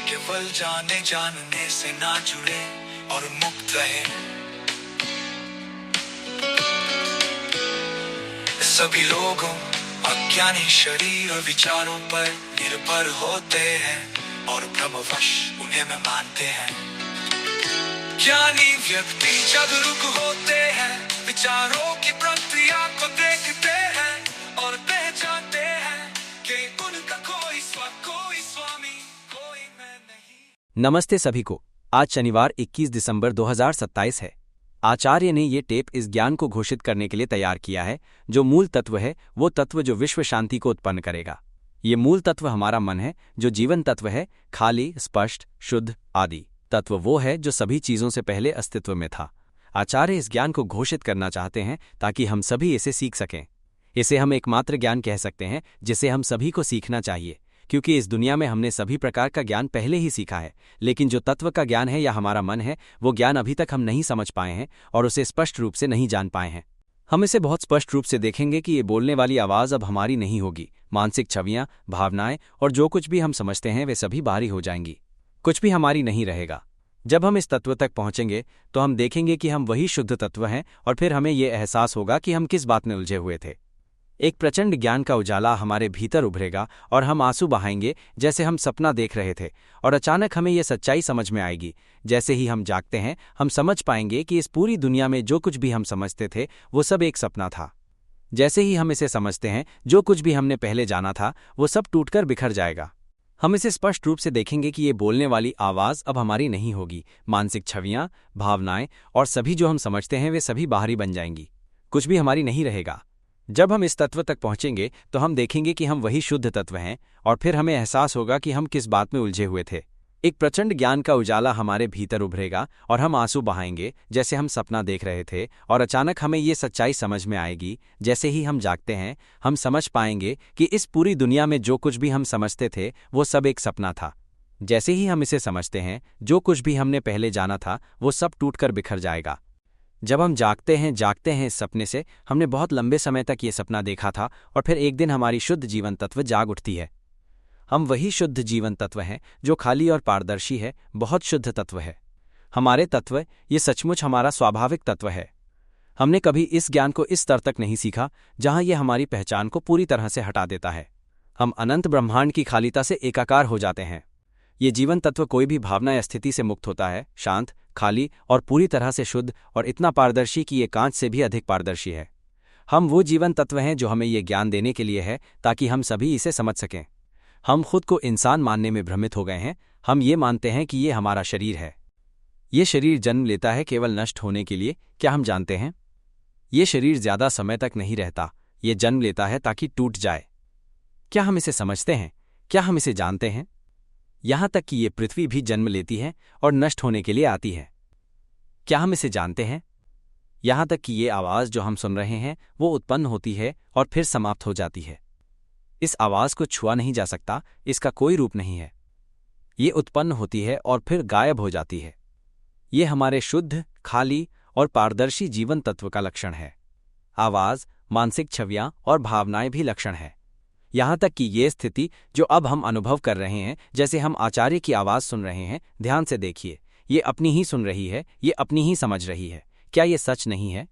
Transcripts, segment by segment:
केवल जाने जानने से ना जुड़े और मुक्त रहे। सभी लोगों अज्ञानी शरीर और विचारों पर निर्भर होते हैं और भ्रमवश उन्हें में मानते हैं। ज्ञानी व्यक्ति जागरूक होते हैं, विचारों की प्रक्रिया को देखते हैं और पहचानते हैं कि उनका कोई स्वामी कोई मैं नहीं। नमस्ते सभी को। आज शनिवार 21 दिसंबर 2027 है। आचार्य ने ये टेप इस ज्ञान को घोषित करने के लिए तैयार किया है जो मूल तत्व है, वो तत्व जो विश्व शांति को उत्पन्न करेगा। ये मूल तत्व हमारा मन है, जो जीवन तत्व है, खाली, स्पष्ट, शुद्ध आदि तत्व वो है जो सभी चीजों से पहले अस्तित्व में था। आचार्य इस ज्ञान को घोषित करना चाहते हैं ताकि हम सभी इसे सीख सकें। इसे हम एकमात्र ज्ञान कह सकते हैं जिसे हम सभी को सीखना चाहिए, क्योंकि इस दुनिया में हमने सभी प्रकार का ज्ञान पहले ही सीखा है, लेकिन जो तत्व का ज्ञान है या हमारा मन है, वो ज्ञान अभी तक हम नहीं समझ पाए हैं और उसे स्पष्ट रूप से नहीं जान पाए हैं। हम इसे बहुत स्पष्ट रूप से देखेंगे कि ये बोलने वाली आवाज़ अब हमारी नहीं होगी। मानसिक छवियाँ, भावनाएं और जो कुछ भी हम समझते हैं वे सभी बाहरी हो जाएंगी। कुछ भी हमारी नहीं रहेगा। जब हम इस तत्व तक पहुंचेंगे तो हम देखेंगे कि हम वही शुद्ध तत्व हैं और फिर हमें ये एहसास होगा कि हम किस बात में उलझे हुए थे। एक प्रचंड ज्ञान का उजाला हमारे भीतर उभरेगा और हम आंसू बहाएंगे जैसे हम सपना देख रहे थे, और अचानक हमें यह सच्चाई समझ में आएगी। जैसे ही हम जागते हैं हम समझ पाएंगे कि इस पूरी दुनिया में जो कुछ भी हम समझते थे वो सब एक सपना था। जैसे ही हम इसे समझते हैं, जो कुछ भी हमने पहले जाना था वो सब टूटकर बिखर जाएगा। हम इसे स्पष्ट रूप से देखेंगे कि ये बोलने वाली आवाज़ अब हमारी नहीं होगी। मानसिक छवियाँ, भावनाएं और सभी जो हम समझते हैं वे सभी बाहरी बन जाएंगी। कुछ भी हमारी नहीं रहेगा। जब हम इस तत्व तक पहुंचेंगे तो हम देखेंगे कि हम वही शुद्ध तत्व हैं और फिर हमें एहसास होगा कि हम किस बात में उलझे हुए थे। एक प्रचंड ज्ञान का उजाला हमारे भीतर उभरेगा और हम आंसू बहाएंगे जैसे हम सपना देख रहे थे, और अचानक हमें ये सच्चाई समझ में आएगी। जैसे ही हम जागते हैं हम समझ पाएंगे कि इस पूरी दुनिया में जो कुछ भी हम समझते थे वो सब एक सपना था। जैसे ही हम इसे समझते हैं, जो कुछ भी हमने पहले जाना था वो सब टूटकर बिखर जाएगा। जब हम जागते हैं इस सपने से, हमने बहुत लंबे समय तक ये सपना देखा था और फिर एक दिन हमारी शुद्ध जीवन तत्व जाग उठती है। हम वही शुद्ध जीवन तत्व हैं जो खाली और पारदर्शी है, बहुत शुद्ध तत्व है। हमारे तत्व, ये सचमुच हमारा स्वाभाविक तत्व है। हमने कभी इस ज्ञान को इस स्तर तक नहीं सीखा जहां ये हमारी पहचान को पूरी तरह से हटा देता है। हम अनंत ब्रह्मांड की खालिता से एकाकार हो जाते हैं। ये जीवन तत्व कोई भी भावना या स्थिति से मुक्त होता है, शांत, खाली और पूरी तरह से शुद्ध, और इतना पारदर्शी कि ये कांच से भी अधिक पारदर्शी है। हम वो जीवन तत्व हैं जो हमें ये ज्ञान देने के लिए है ताकि हम सभी इसे समझ सकें। हम खुद को इंसान मानने में भ्रमित हो गए हैं। हम ये मानते हैं कि ये हमारा शरीर है। ये शरीर जन्म लेता है केवल नष्ट होने के लिए। क्या हम जानते हैं? ये शरीर ज्यादा समय तक नहीं रहता, ये जन्म लेता है ताकि टूट जाए। क्या हम इसे समझते हैं? क्या हम इसे जानते हैं? यहाँ तक कि ये पृथ्वी भी जन्म लेती है और नष्ट होने के लिए आती है। क्या हम इसे जानते हैं? यहाँ तक कि ये आवाज़ जो हम सुन रहे हैं वो उत्पन्न होती है और फिर समाप्त हो जाती है। इस आवाज़ को छुआ नहीं जा सकता, इसका कोई रूप नहीं है। ये उत्पन्न होती है और फिर गायब हो जाती है। ये हमारे शुद्ध, खाली और पारदर्शी जीवन तत्व का लक्षण है। आवाज़, मानसिक छवियाँ और भावनाएं भी लक्षण है। यहाँ तक कि ये स्थिति जो अब हम अनुभव कर रहे हैं, जैसे हम आचार्य की आवाज़ सुन रहे हैं, ध्यान से देखिए, ये अपनी ही सुन रही है, ये अपनी ही समझ रही है। क्या ये सच नहीं है?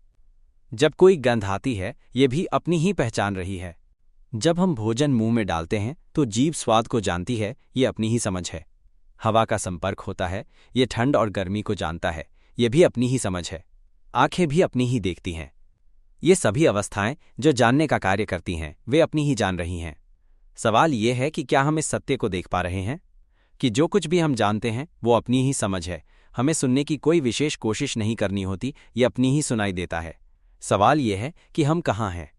जब कोई गंध आती है, ये भी अपनी ही पहचान रही है। जब हम भोजन मुंह में डालते हैं तो जीभ स्वाद को जानती है, ये अपनी ही समझ है। हवा का संपर्क होता है, ये ठंड और गर्मी को जानता है, ये भी अपनी ही समझ है। आंखें भी अपनी ही देखती हैं। ये सभी अवस्थाएं जो जानने का कार्य करती हैं, वे अपनी ही जान रही हैं। सवाल ये है कि क्या हम इस सत्य को देख पा रहे हैं कि जो कुछ भी हम जानते हैं वो अपनी ही समझ है। हमें सुनने की कोई विशेष कोशिश नहीं करनी होती, ये अपनी ही सुनाई देता है। सवाल ये है कि हम कहाँ हैं?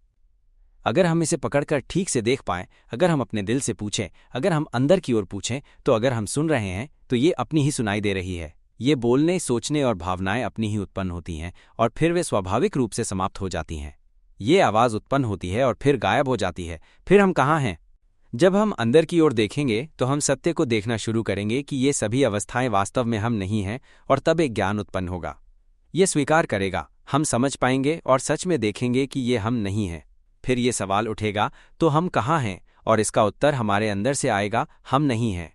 अगर हम इसे पकड़कर ठीक से देख पाएं, अगर हम अपने दिल से पूछें, अगर हम अंदर की ओर पूछें, तो अगर हम सुन रहे हैं तो ये अपनी ही सुनाई दे रही है। ये बोलने, सोचने और भावनाएं अपनी ही उत्पन्न होती हैं और फिर वे स्वाभाविक रूप से समाप्त हो जाती हैं। ये आवाज़ उत्पन्न होती है और फिर गायब हो जाती है। फिर हम कहाँ हैं? जब हम अंदर की ओर देखेंगे तो हम सत्य को देखना शुरू करेंगे कि ये सभी अवस्थाएं वास्तव में हम नहीं हैं, और तब एक ज्ञान उत्पन्न होगा। ये स्वीकार करेगा, हम समझ पाएंगे और सच में देखेंगे कि ये हम नहीं हैं। फिर ये सवाल उठेगा, तो हम कहाँ हैं? और इसका उत्तर हमारे अंदर से आएगा, हम नहीं हैं।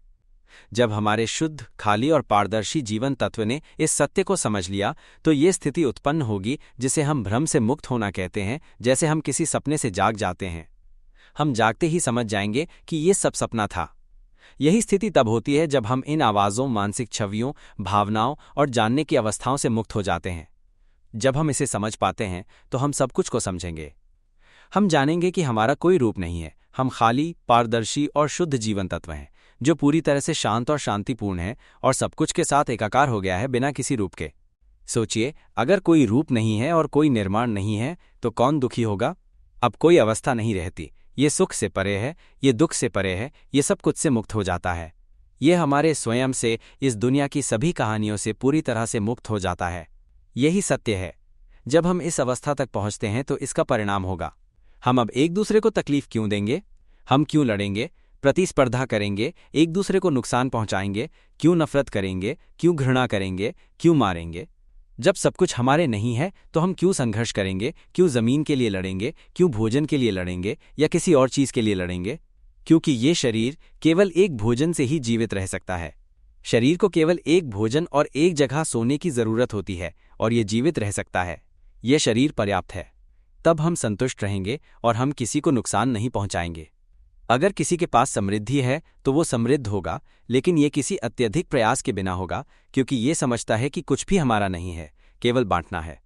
जब हमारे शुद्ध, खाली और पारदर्शी जीवन तत्व ने इस सत्य को समझ लिया तो ये स्थिति उत्पन्न होगी जिसे हम भ्रम से मुक्त होना कहते हैं। जैसे हम किसी सपने से जाग जाते हैं, हम जागते ही समझ जाएंगे कि ये सब सपना था। यही स्थिति तब होती है जब हम इन आवाज़ों, मानसिक छवियों, भावनाओं और जानने की अवस्थाओं से मुक्त हो जाते हैं। जब हम इसे समझ पाते हैं तो हम सब कुछ को समझेंगे। हम जानेंगे कि हमारा कोई रूप नहीं है, हम खाली, पारदर्शी और शुद्ध जीवन तत्व हैं जो पूरी तरह से शांत और शांतिपूर्ण है और सब कुछ के साथ एकाकार हो गया है बिना किसी रूप के। सोचिए, अगर कोई रूप नहीं है और कोई निर्माण नहीं है तो कौन दुखी होगा? अब कोई अवस्था नहीं रहती। ये सुख से परे है, ये दुख से परे है, ये सब कुछ से मुक्त हो जाता है। ये हमारे स्वयं से, इस दुनिया की सभी कहानियों से पूरी तरह से मुक्त हो जाता है। यही सत्य है। जब हम इस अवस्था तक पहुंचते हैं तो इसका परिणाम होगा, हम अब एक दूसरे को तकलीफ क्यों देंगे? हम क्यों लड़ेंगे, प्रतिस्पर्धा करेंगे, एक दूसरे को नुकसान पहुंचाएंगे? क्यों नफरत करेंगे, क्यों घृणा करेंगे, क्यों मारेंगे? जब सब कुछ हमारे नहीं है तो हम क्यों संघर्ष करेंगे? क्यों जमीन के लिए लड़ेंगे, क्यों भोजन के लिए लड़ेंगे या किसी और चीज के लिए लड़ेंगे? क्योंकि ये शरीर केवल एक भोजन से ही जीवित रह सकता है। शरीर को केवल एक भोजन और एक जगह सोने की जरूरत होती है और ये जीवित रह सकता है। ये शरीर पर्याप्त है। तब हम संतुष्ट रहेंगे और हम किसी को नुकसान नहीं पहुंचाएंगे। अगर किसी के पास समृद्धि है तो वो समृद्ध होगा, लेकिन ये किसी अत्यधिक प्रयास के बिना होगा, क्योंकि ये समझता है कि कुछ भी हमारा नहीं है, केवल बांटना है।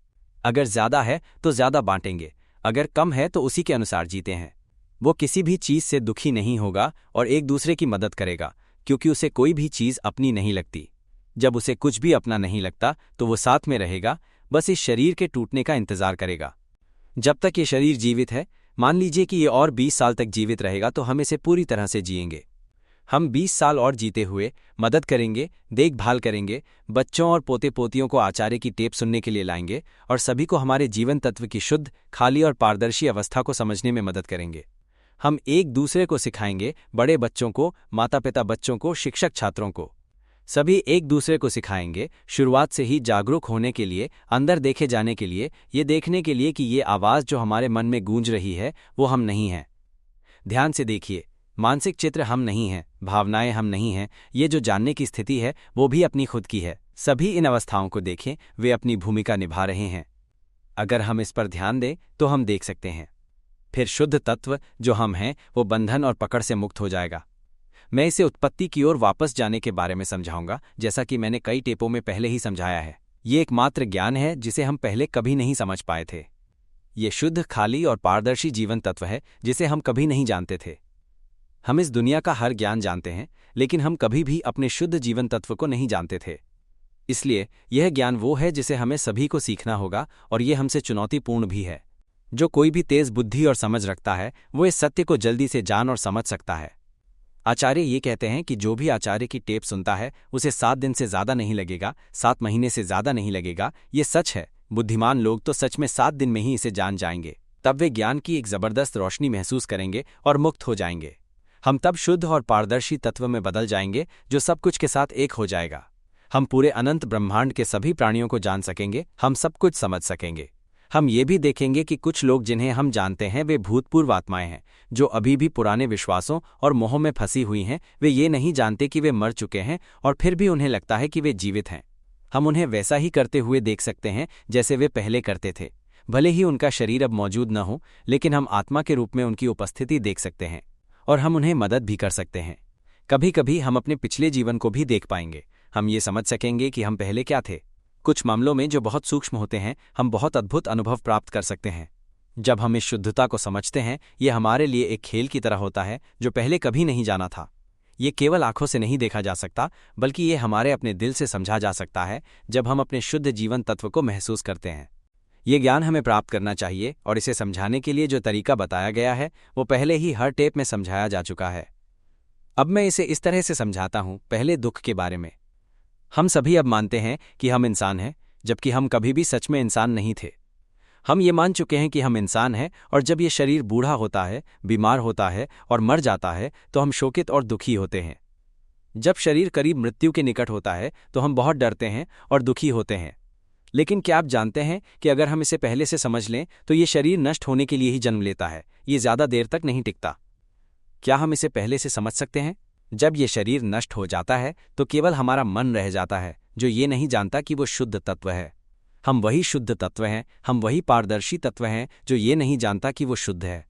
अगर ज्यादा है तो ज्यादा बांटेंगे, अगर कम है तो उसी के अनुसार जीते हैं। वो किसी भी चीज से दुखी नहीं होगा और एक दूसरे की मदद करेगा, क्योंकि उसे कोई भी चीज अपनी नहीं लगती। जब उसे कुछ भी अपना नहीं लगता तो वो साथ में रहेगा, बस इस शरीर के टूटने का इंतजार करेगा। जब तक ये शरीर जीवित है, मान लीजिए कि ये और 20 साल तक जीवित रहेगा, तो हम इसे पूरी तरह से जिएंगे। हम 20 साल और जीते हुए मदद करेंगे, देखभाल करेंगे, बच्चों और पोते पोतियों को आचार्य की टेप सुनने के लिए लाएंगे और सभी को हमारे जीवन तत्व की शुद्ध, खाली और पारदर्शी अवस्था को समझने में मदद करेंगे। हम एक दूसरे को सिखाएंगे, बड़े बच्चों को, माता पिता बच्चों को, शिक्षक छात्रों को, सभी एक दूसरे को सिखाएंगे, शुरुआत से ही जागरूक होने के लिए, अंदर देखे जाने के लिए, ये देखने के लिए कि ये आवाज़ जो हमारे मन में गूंज रही है वो हम नहीं हैं। ध्यान से देखिए, मानसिक चित्र हम नहीं हैं, भावनाएं हम नहीं हैं, ये जो जानने की स्थिति है वो भी अपनी खुद की है। सभी इन अवस्थाओं को देखें, वे अपनी भूमिका निभा रहे हैं। अगर हम इस पर ध्यान दें तो हम देख सकते हैं। फिर शुद्ध तत्व जो हम हैं वो बंधन और पकड़ से मुक्त हो जाएगा। मैं इसे उत्पत्ति की ओर वापस जाने के बारे में समझाऊंगा, जैसा कि मैंने कई टेपों में पहले ही समझाया है। ये एकमात्र ज्ञान है जिसे हम पहले कभी नहीं समझ पाए थे। ये शुद्ध, खाली और पारदर्शी जीवन तत्व है जिसे हम कभी नहीं जानते थे। हम इस दुनिया का हर ज्ञान जानते हैं, लेकिन हम कभी भी अपने शुद्ध जीवन तत्व को नहीं जानते थे। इसलिए यह ज्ञान वो है जिसे हमें सभी को सीखना होगा, और ये हमसे चुनौतीपूर्ण भी है। जो कोई भी तेज बुद्धि और समझ रखता है वो इस सत्य को जल्दी से जान और समझ सकता है। आचार्य ये कहते हैं कि जो भी आचार्य की टेप सुनता है उसे 7 दिन से ज्यादा नहीं लगेगा, 7 महीने से ज्यादा नहीं लगेगा। ये सच है। बुद्धिमान लोग तो सच में 7 दिन में ही इसे जान जाएंगे। तब वे ज्ञान की एक जबरदस्त रोशनी महसूस करेंगे और मुक्त हो जाएंगे। हम तब शुद्ध और पारदर्शी तत्व में बदल जाएंगे जो सब कुछ के साथ एक हो जाएगा। हम पूरे अनंत ब्रह्मांड के सभी प्राणियों को जान सकेंगे, हम सब कुछ समझ सकेंगे। हम ये भी देखेंगे कि कुछ लोग जिन्हें हम जानते हैं वे भूतपूर्व आत्माएं हैं, जो अभी भी पुराने विश्वासों और मोह में फंसी हुई हैं। वे ये नहीं जानते कि वे मर चुके हैं और फिर भी उन्हें लगता है कि वे जीवित हैं। हम उन्हें वैसा ही करते हुए देख सकते हैं जैसे वे पहले करते थे। भले ही उनका शरीर अब मौजूद न हो, लेकिन हम आत्मा के रूप में उनकी उपस्थिति देख सकते हैं और हम उन्हें मदद भी कर सकते हैं। कभी कभी हम अपने पिछले जीवन को भी देख पाएंगे। हम ये समझ सकेंगे कि हम पहले क्या थे। कुछ मामलों में जो बहुत सूक्ष्म होते हैं, हम बहुत अद्भुत अनुभव प्राप्त कर सकते हैं। जब हम इस शुद्धता को समझते हैं, ये हमारे लिए एक खेल की तरह होता है जो पहले कभी नहीं जाना था। ये केवल आंखों से नहीं देखा जा सकता, बल्कि ये हमारे अपने दिल से समझा जा सकता है जब हम अपने शुद्ध जीवन तत्व को महसूस करते हैं। ये ज्ञान हमें प्राप्त करना चाहिए, और इसे समझाने के लिए जो तरीका बताया गया है वो पहले ही हर टेप में समझाया जा चुका है। अब मैं इसे इस तरह से समझाता हूँ। पहले दुख के बारे में। हम सभी अब मानते हैं कि हम इंसान हैं, जबकि हम कभी भी सच में इंसान नहीं थे। हम ये मान चुके हैं कि हम इंसान हैं, और जब ये शरीर बूढ़ा होता है, बीमार होता है और मर जाता है तो हम शोकित और दुखी होते हैं। जब शरीर करीब मृत्यु के निकट होता है तो हम बहुत डरते हैं और दुखी होते हैं। लेकिन क्या आप जानते हैं कि अगर हम इसे पहले से समझ लें तो ये शरीर नष्ट होने के लिए ही जन्म लेता है, ये ज़्यादा देर तक नहीं टिकता। क्या हम इसे पहले से समझ सकते हैं? जब ये शरीर नष्ट हो जाता है तो केवल हमारा मन रह जाता है, जो ये नहीं जानता कि वो शुद्ध तत्व है। हम वही शुद्ध तत्व हैं, हम वही पारदर्शी तत्व हैं जो ये नहीं जानता कि वो शुद्ध है।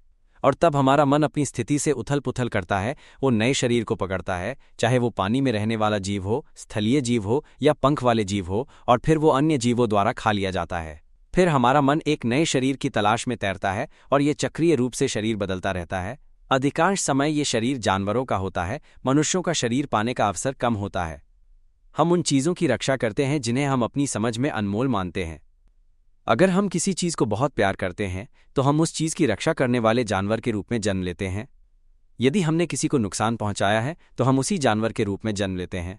और तब हमारा मन अपनी स्थिति से उथल पुथल करता है, वो नए शरीर को पकड़ता है, चाहे वो पानी में रहने वाला जीव हो, स्थलीय जीव हो या पंख वाले जीव हो, और फिर वो अन्य जीवों द्वारा खा लिया जाता है। फिर हमारा मन एक नए शरीर की तलाश में तैरता है और ये चक्रीय रूप से शरीर बदलता रहता है। अधिकांश समय ये शरीर जानवरों का होता है, मनुष्यों का शरीर पाने का अवसर कम होता है। हम उन चीज़ों की रक्षा करते हैं जिन्हें हम अपनी समझ में अनमोल मानते हैं। अगर हम किसी चीज़ को बहुत प्यार करते हैं तो हम उस चीज़ की रक्षा करने वाले जानवर के रूप में जन्म लेते हैं। यदि हमने किसी को नुकसान पहुंचाया है तो हम उसी जानवर के रूप में जन्म लेते हैं।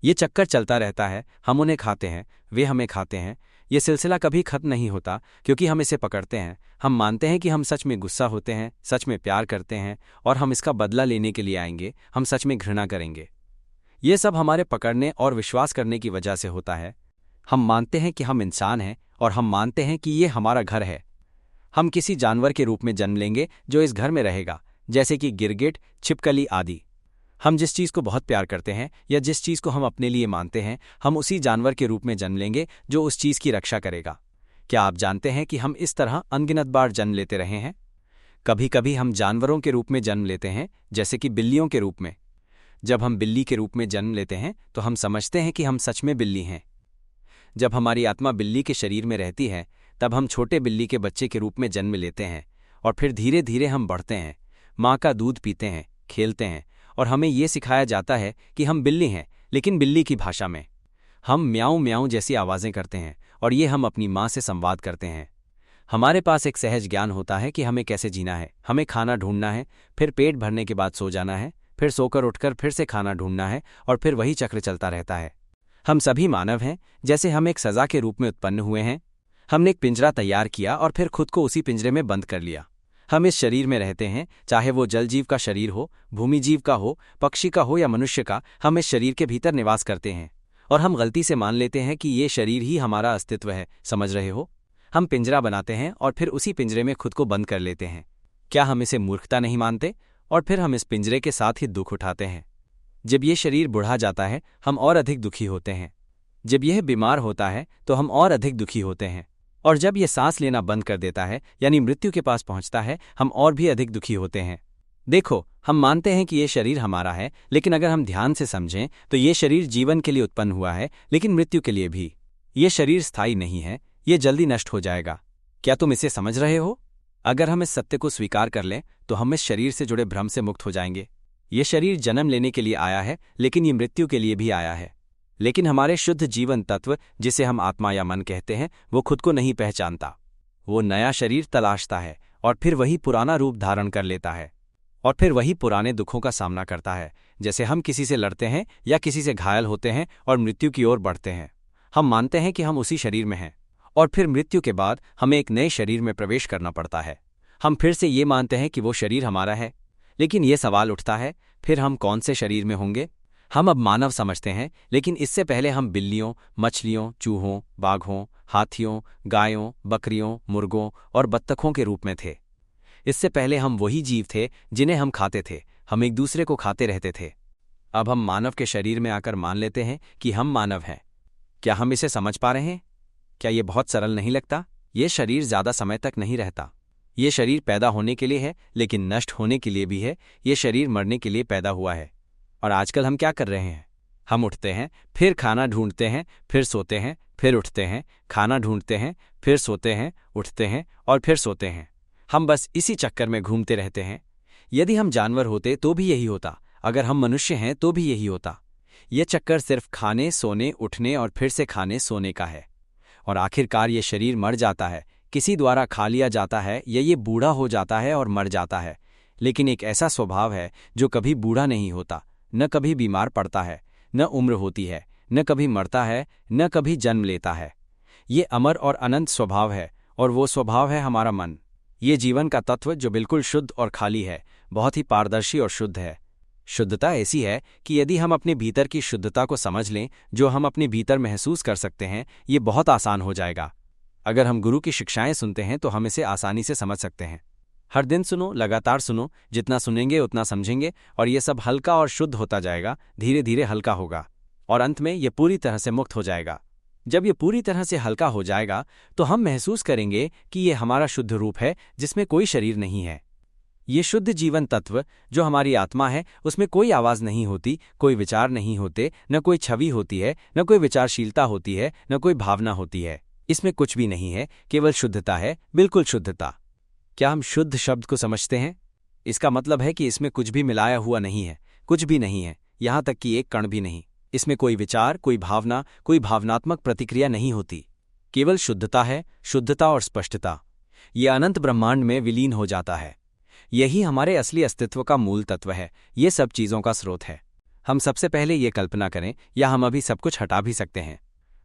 ये चक्कर चलता रहता है, हम उन्हें खाते हैं, वे हमें खाते हैं। ये सिलसिला कभी खत्म नहीं होता, क्योंकि हम इसे पकड़ते हैं। हम मानते हैं कि हम सच में गुस्सा होते हैं, सच में प्यार करते हैं, और हम इसका बदला लेने के लिए आएंगे, हम सच में घृणा करेंगे। ये सब हमारे पकड़ने और विश्वास करने की वजह से होता है। हम मानते हैं कि हम इंसान हैं और हम मानते हैं कि ये हमारा घर है। हम किसी जानवर के रूप में जन्म लेंगे जो इस घर में रहेगा, जैसे कि गिरगिट, छिपकली आदि। हम जिस चीज़ को बहुत प्यार करते हैं या जिस चीज़ को हम अपने लिए मानते हैं, हम उसी जानवर के रूप में जन्म लेंगे जो उस चीज़ की रक्षा करेगा। क्या आप जानते हैं कि हम इस तरह अनगिनत बार जन्म लेते रहे हैं? कभी कभी हम जानवरों के रूप में जन्म लेते हैं, जैसे कि बिल्लियों के रूप में। जब हम बिल्ली के रूप में जन्म लेते हैं तो हम समझते हैं कि हम सच में बिल्ली हैं। जब हमारी आत्मा बिल्ली के शरीर में रहती है तब हम छोटे बिल्ली के बच्चे के रूप में जन्म लेते हैं, और फिर धीरे धीरे हम बढ़ते हैं, माँ का दूध पीते हैं, खेलते हैं, और हमें ये सिखाया जाता है कि हम बिल्ली हैं, लेकिन बिल्ली की भाषा में। हम म्याऊं म्याऊं जैसी आवाज़ें करते हैं और ये हम अपनी माँ से संवाद करते हैं। हमारे पास एक सहज ज्ञान होता है कि हमें कैसे जीना है। हमें खाना ढूंढना है, फिर पेट भरने के बाद सो जाना है, फिर सोकर उठकर फिर से खाना ढूंढना है, और फिर वही चक्र चलता रहता है। हम सभी मानव हैं, जैसे हम एक सज़ा के रूप में उत्पन्न हुए हैं। हमने एक पिंजरा तैयार किया और फिर खुद को उसी पिंजरे में बंद कर लिया। हम इस शरीर में रहते हैं, चाहे वो जलजीव का शरीर हो, भूमि जीव का हो, पक्षी का हो या मनुष्य का। हम इस शरीर के भीतर निवास करते हैं और हम गलती से मान लेते हैं कि ये शरीर ही हमारा अस्तित्व है। समझ रहे हो? हम पिंजरा बनाते हैं और फिर उसी पिंजरे में खुद को बंद कर लेते हैं। क्या हम इसे मूर्खता नहीं मानते? और फिर हम इस पिंजरे के साथ ही दुख उठाते हैं। जब ये शरीर बुढ़ा जाता है हम और अधिक दुखी होते हैं। जब यह बीमार होता है तो हम और अधिक दुखी होते हैं, और जब यह सांस लेना बंद कर देता है यानी मृत्यु के पास पहुंचता है, हम और भी अधिक दुखी होते हैं। देखो, हम मानते हैं कि ये शरीर हमारा है, लेकिन अगर हम ध्यान से समझें तो ये शरीर जीवन के लिए उत्पन्न हुआ है, लेकिन मृत्यु के लिए भी। ये शरीर स्थायी नहीं है, ये जल्दी नष्ट हो जाएगा। क्या तुम इसे समझ रहे हो? अगर हम इस सत्य को स्वीकार कर लें तो हम इस शरीर से जुड़े भ्रम से मुक्त हो जाएंगे। ये शरीर जन्म लेने के लिए आया है, लेकिन ये मृत्यु के लिए भी आया है। लेकिन हमारे शुद्ध जीवन तत्व, जिसे हम आत्मा या मन कहते हैं, वो खुद को नहीं पहचानता। वो नया शरीर तलाशता है और फिर वही पुराना रूप धारण कर लेता है, और फिर वही पुराने दुखों का सामना करता है। जैसे हम किसी से लड़ते हैं या किसी से घायल होते हैं और मृत्यु की ओर बढ़ते हैं। हम मानते हैं कि हम उसी शरीर में हैं, और फिर मृत्यु के बाद हमें एक नए शरीर में प्रवेश करना पड़ता है। हम फिर से ये मानते हैं कि वो शरीर हमारा है, लेकिन ये सवाल उठता है, फिर हम कौन से शरीर में होंगे? हम अब मानव समझते हैं, लेकिन इससे पहले हम बिल्लियों, मछलियों, चूहों, बाघों, हाथियों, गायों, बकरियों, मुर्गों और बत्तखों के रूप में थे। इससे पहले हम वही जीव थे जिन्हें हम खाते थे। हम एक दूसरे को खाते रहते थे। अब हम मानव के शरीर में आकर मान लेते हैं कि हम मानव हैं। क्या हम इसे समझ पा रहे हैं? क्या ये बहुत सरल नहीं लगता? ये शरीर ज़्यादा समय तक नहीं रहता। ये शरीर पैदा होने के लिए है, लेकिन नष्ट होने के लिए भी है। ये शरीर मरने के लिए पैदा हुआ है। और आजकल हम क्या कर रहे हैं? हम उठते हैं, फिर खाना ढूंढते हैं, फिर सोते हैं, फिर उठते हैं, खाना ढूंढते हैं, फिर सोते हैं, उठते हैं और फिर सोते हैं। हम बस इसी चक्कर में घूमते रहते हैं। यदि हम जानवर होते तो भी यही होता, अगर हम मनुष्य हैं तो भी यही होता। यह चक्कर सिर्फ खाने, सोने, उठने और फिर से खाने, सोने का है। और आखिरकार ये शरीर मर जाता है, किसी द्वारा खा लिया जाता है, या ये बूढ़ा हो जाता है और मर जाता है। लेकिन एक ऐसा स्वभाव है जो कभी बूढ़ा नहीं होता, न कभी बीमार पड़ता है, न उम्र होती है, न कभी मरता है, न कभी जन्म लेता है। ये अमर और अनंत स्वभाव है, और वो स्वभाव है हमारा मन। ये जीवन का तत्व जो बिल्कुल शुद्ध और खाली है, बहुत ही पारदर्शी और शुद्ध है। शुद्धता ऐसी है कि यदि हम अपने भीतर की शुद्धता को समझ लें, जो हम अपने भीतर महसूस कर सकते हैं, ये बहुत आसान हो जाएगा। अगर हम गुरु की शिक्षाएं सुनते हैं तो हम इसे आसानी से समझ सकते हैं। हर दिन सुनो, लगातार सुनो, जितना सुनेंगे उतना समझेंगे और ये सब हल्का और शुद्ध होता जाएगा, धीरे धीरे हल्का होगा और अंत में ये पूरी तरह से मुक्त हो जाएगा। जब ये पूरी तरह से हल्का हो जाएगा तो हम महसूस करेंगे कि ये हमारा शुद्ध रूप है जिसमें कोई शरीर नहीं है। ये शुद्ध जीवन तत्व जो हमारी आत्मा है, उसमें कोई आवाज नहीं होती, कोई विचार नहीं होते, न कोई छवि होती है, न कोई विचारशीलता होती है, न कोई भावना होती है। इसमें कुछ भी नहीं है, केवल शुद्धता है, बिल्कुल शुद्धता। क्या हम शुद्ध शब्द को समझते हैं? इसका मतलब है कि इसमें कुछ भी मिलाया हुआ नहीं है, कुछ भी नहीं है, यहां तक कि एक कण भी नहीं। इसमें कोई विचार, कोई भावना, कोई भावनात्मक प्रतिक्रिया नहीं होती, केवल शुद्धता है, शुद्धता और स्पष्टता। ये अनंत ब्रह्मांड में विलीन हो जाता है। यही हमारे असली अस्तित्व का मूल तत्व है, ये सब चीज़ों का स्रोत है। हम सबसे पहले ये कल्पना करें, या हम अभी सब कुछ हटा भी सकते हैं।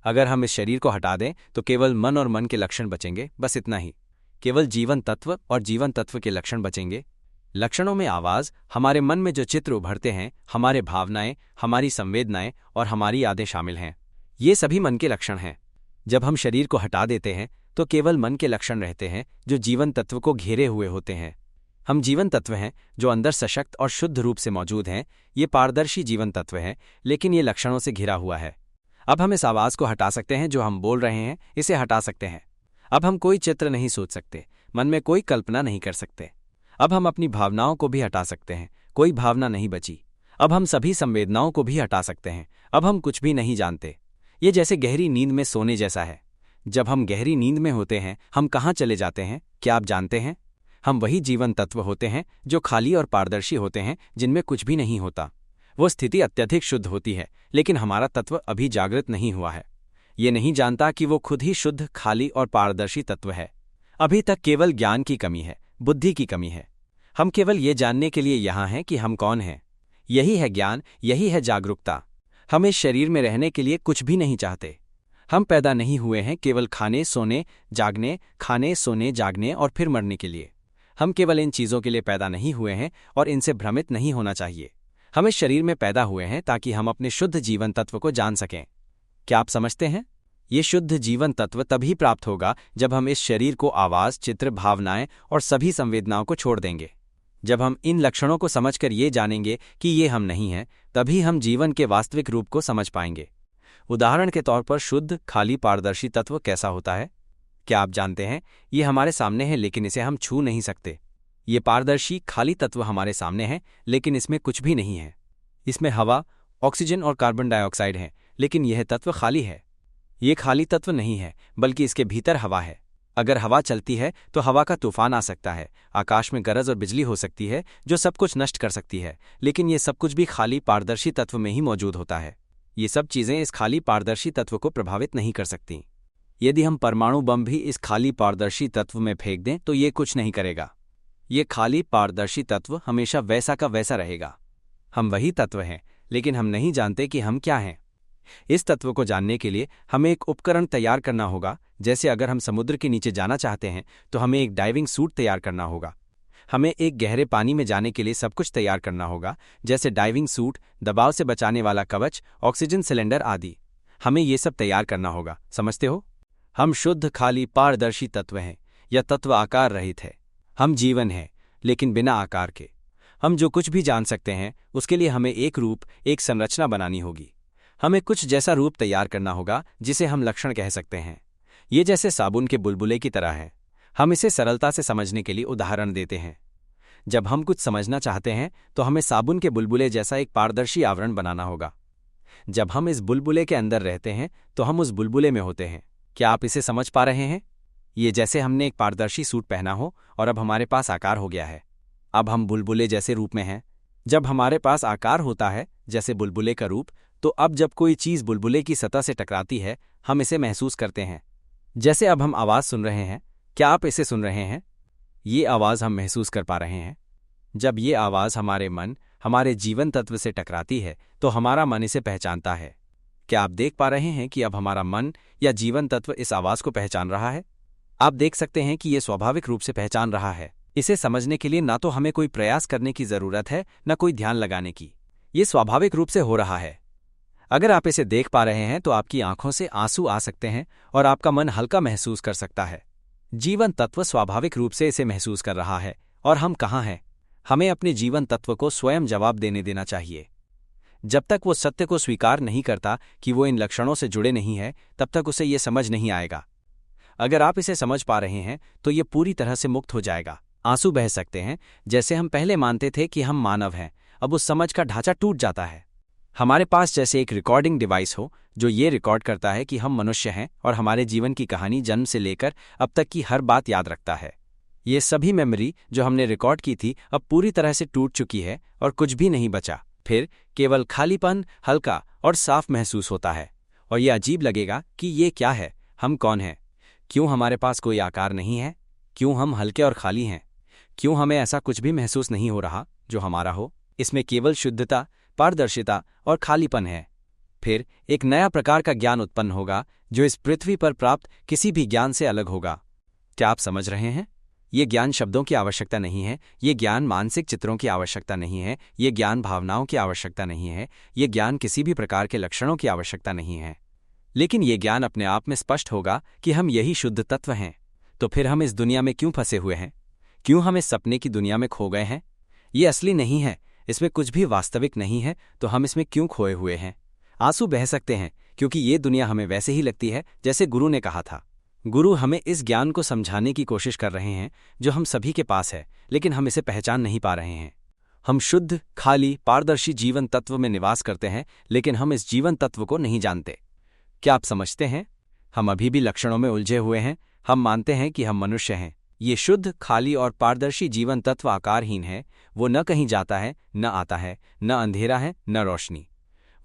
अगर हम इस शरीर को हटा दें तो केवल मन और मन के लक्षण बचेंगे, बस इतना ही। केवल जीवन तत्व और जीवन तत्व के लक्षण बचेंगे। लक्षणों में आवाज, हमारे मन में जो चित्र उभरते हैं, हमारे भावनाएं, हमारी संवेदनाएं और हमारी यादें शामिल हैं। ये सभी मन के लक्षण हैं। जब हम शरीर को हटा देते हैं तो केवल मन के लक्षण रहते हैं जो जीवन तत्व को घेरे हुए होते हैं। हम जीवन तत्व हैं जो अंदर सशक्त और शुद्ध रूप से मौजूद हैं। ये पारदर्शी जीवन तत्व हैं, लेकिन ये लक्षणों से घिरा हुआ है। अब हम इस आवाज को हटा सकते हैं जो हम बोल रहे हैं, इसे हटा सकते हैं। अब हम कोई चित्र नहीं सोच सकते, मन में कोई कल्पना नहीं कर सकते। अब हम अपनी भावनाओं को भी हटा सकते हैं, कोई भावना नहीं बची। अब हम सभी संवेदनाओं को भी हटा सकते हैं, अब हम कुछ भी नहीं जानते। ये जैसे गहरी नींद में सोने जैसा है। जब हम गहरी नींद में होते हैं, हम कहाँ चले जाते हैं, क्या आप जानते हैं? हम वही जीवन तत्व होते हैं जो खाली और पारदर्शी होते हैं, जिनमें कुछ भी नहीं होता। वो स्थिति अत्यधिक शुद्ध होती है, लेकिन हमारा तत्व अभी जागृत नहीं हुआ है। ये नहीं जानता कि वो खुद ही शुद्ध, खाली और पारदर्शी तत्व है। अभी तक केवल ज्ञान की कमी है, बुद्धि की कमी है। हम केवल ये जानने के लिए यहाँ हैं कि हम कौन हैं। यही है ज्ञान, यही है जागरूकता। हम इस शरीर में रहने के लिए कुछ भी नहीं चाहते। हम पैदा नहीं हुए हैं केवल खाने, सोने, जागने, खाने, सोने, जागने और फिर मरने के लिए। हम केवल इन चीज़ों के लिए पैदा नहीं हुए हैं और इनसे भ्रमित नहीं होना चाहिए। हम इस शरीर में पैदा हुए हैं ताकि हम अपने शुद्ध जीवन तत्व को जान सकें। क्या आप समझते हैं? ये शुद्ध जीवन तत्व तभी प्राप्त होगा जब हम इस शरीर को आवाज़, चित्र, भावनाएं और सभी संवेदनाओं को छोड़ देंगे। जब हम इन लक्षणों को समझकर ये जानेंगे कि ये हम नहीं हैं, तभी हम जीवन के वास्तविक रूप को समझ पाएंगे। उदाहरण के तौर पर शुद्ध, खाली, पारदर्शी तत्व कैसा होता है? क्या आप जानते हैं? ये हमारे सामने है, लेकिन इसे हम छू नहीं सकते। ये पारदर्शी, खाली तत्व हमारे सामने है, लेकिन इसमें कुछ भी नहीं है। इसमें हवा, ऑक्सीजन और कार्बन डाइऑक्साइड है, लेकिन यह तत्व खाली है। ये खाली तत्व नहीं है, बल्कि इसके भीतर हवा है। अगर हवा चलती है तो हवा का तूफान आ सकता है, आकाश में गरज और बिजली हो सकती है जो सब कुछ नष्ट कर सकती है, लेकिन ये सब कुछ भी खाली पारदर्शी तत्व में ही मौजूद होता है। ये सब चीज़ें इस खाली पारदर्शी तत्व को प्रभावित नहीं कर सकती। यदि हम परमाणु बम भी इस खाली पारदर्शी तत्व में फेंक दें तो ये कुछ नहीं करेगा। ये खाली पारदर्शी तत्व हमेशा वैसा का वैसा रहेगा। हम वही तत्व हैं, लेकिन हम नहीं जानते कि हम क्या हैं। इस तत्व को जानने के लिए हमें एक उपकरण तैयार करना होगा। जैसे अगर हम समुद्र के नीचे जाना चाहते हैं तो हमें एक डाइविंग सूट तैयार करना होगा। हमें एक गहरे पानी में जाने के लिए सब कुछ तैयार करना होगा, जैसे डाइविंग सूट, दबाव से बचाने वाला कवच, ऑक्सीजन सिलेंडर आदि। हमें ये सब तैयार करना होगा, समझते हो? हम शुद्ध, खाली, पारदर्शी तत्व हैं। यह तत्व आकार रहित है। हम जीवन हैं, लेकिन बिना आकार के। हम जो कुछ भी जान सकते हैं उसके लिए हमें एक रूप, एक संरचना बनानी होगी। हमें कुछ जैसा रूप तैयार करना होगा जिसे हम लक्षण कह सकते हैं। ये जैसे साबुन के बुलबुले की तरह है। हम इसे सरलता से समझने के लिए उदाहरण देते हैं। जब हम कुछ समझना चाहते हैं तो हमें साबुन के बुलबुले जैसा एक पारदर्शी आवरण बनाना होगा। जब हम इस बुलबुले के अंदर रहते हैं तो हम उस बुलबुले में होते हैं। क्या आप इसे समझ पा रहे हैं? ये जैसे हमने एक पारदर्शी सूट पहना हो और अब हमारे पास आकार हो गया है। अब हम बुलबुले जैसे रूप में हैं। जब हमारे पास आकार होता है, जैसे बुलबुले का रूप, तो अब जब कोई चीज़ बुलबुले की सतह से टकराती है, हम इसे महसूस करते हैं। जैसे अब हम आवाज़ सुन रहे हैं, क्या आप इसे सुन रहे हैं? ये आवाज़ हम महसूस कर पा रहे हैं। जब ये आवाज़ हमारे मन, हमारे जीवन तत्व से टकराती है तो हमारा मन इसे पहचानता है। क्या आप देख पा रहे हैं कि अब हमारा मन या जीवन तत्व इस आवाज़ को पहचान रहा है? आप देख सकते हैं कि ये स्वाभाविक रूप से पहचान रहा है। इसे समझने के लिए ना तो हमें कोई प्रयास करने की ज़रूरत है, न कोई ध्यान लगाने की। ये स्वाभाविक रूप से हो रहा है। अगर आप इसे देख पा रहे हैं तो आपकी आंखों से आंसू आ सकते हैं और आपका मन हल्का महसूस कर सकता है। जीवन तत्व स्वाभाविक रूप से इसे महसूस कर रहा है और हम कहाँ हैं। हमें अपने जीवन तत्व को स्वयं जवाब देना चाहिए। जब तक वो सत्य को स्वीकार नहीं करता कि वो इन लक्षणों से जुड़े नहीं है, तब तक उसे ये समझ नहीं आएगा। अगर आप इसे समझ पा रहे हैं तो ये पूरी तरह से मुक्त हो जाएगा। आंसू बह सकते हैं, जैसे हम पहले मानते थे कि हम मानव हैं, अब उस समझ का ढांचा टूट जाता है। हमारे पास जैसे एक रिकॉर्डिंग डिवाइस हो जो ये रिकॉर्ड करता है कि हम मनुष्य हैं और हमारे जीवन की कहानी जन्म से लेकर अब तक की हर बात याद रखता है। ये सभी मेमोरी जो हमने रिकॉर्ड की थी अब पूरी तरह से टूट चुकी है और कुछ भी नहीं बचा। फिर केवल खालीपन, हल्का और साफ महसूस होता है। और ये अजीब लगेगा कि ये क्या है, हम कौन हैं, क्यों हमारे पास कोई आकार नहीं है, क्यों हम हल्के और खाली हैं, क्यों हमें ऐसा कुछ भी महसूस नहीं हो रहा जो हमारा हो। इसमें केवल शुद्धता, पारदर्शिता और खालीपन है। फिर एक नया प्रकार का ज्ञान उत्पन्न होगा जो इस पृथ्वी पर प्राप्त किसी भी ज्ञान से अलग होगा। क्या आप समझ रहे हैं? ये ज्ञान शब्दों की आवश्यकता नहीं है, ये ज्ञान मानसिक चित्रों की आवश्यकता नहीं है, ये ज्ञान भावनाओं की आवश्यकता नहीं है, ये ज्ञान किसी भी प्रकार के लक्षणों की आवश्यकता नहीं है। लेकिन ये ज्ञान अपने आप में स्पष्ट होगा कि हम यही शुद्ध तत्व हैं। तो फिर हम इस दुनिया में क्यों फंसे हुए हैं? क्यों हम इस सपने की दुनिया में खो गए हैं? ये असली नहीं है, इसमें कुछ भी वास्तविक नहीं है, तो हम इसमें क्यों खोए हुए हैं? आंसू बह सकते हैं क्योंकि ये दुनिया हमें वैसे ही लगती है जैसे गुरु ने कहा था। गुरु हमें इस ज्ञान को समझाने की कोशिश कर रहे हैं जो हम सभी के पास है, लेकिन हम इसे पहचान नहीं पा रहे हैं। हम शुद्ध, खाली, पारदर्शी जीवन तत्व में निवास करते हैं, लेकिन हम इस जीवन तत्व को नहीं जानते। क्या आप समझते हैं? हम अभी भी लक्षणों में उलझे हुए हैं। हम मानते हैं कि हम मनुष्य हैं। ये शुद्ध, खाली और पारदर्शी जीवन तत्व आकारहीन है। वो न कहीं जाता है, न आता है, न अंधेरा है, न रोशनी।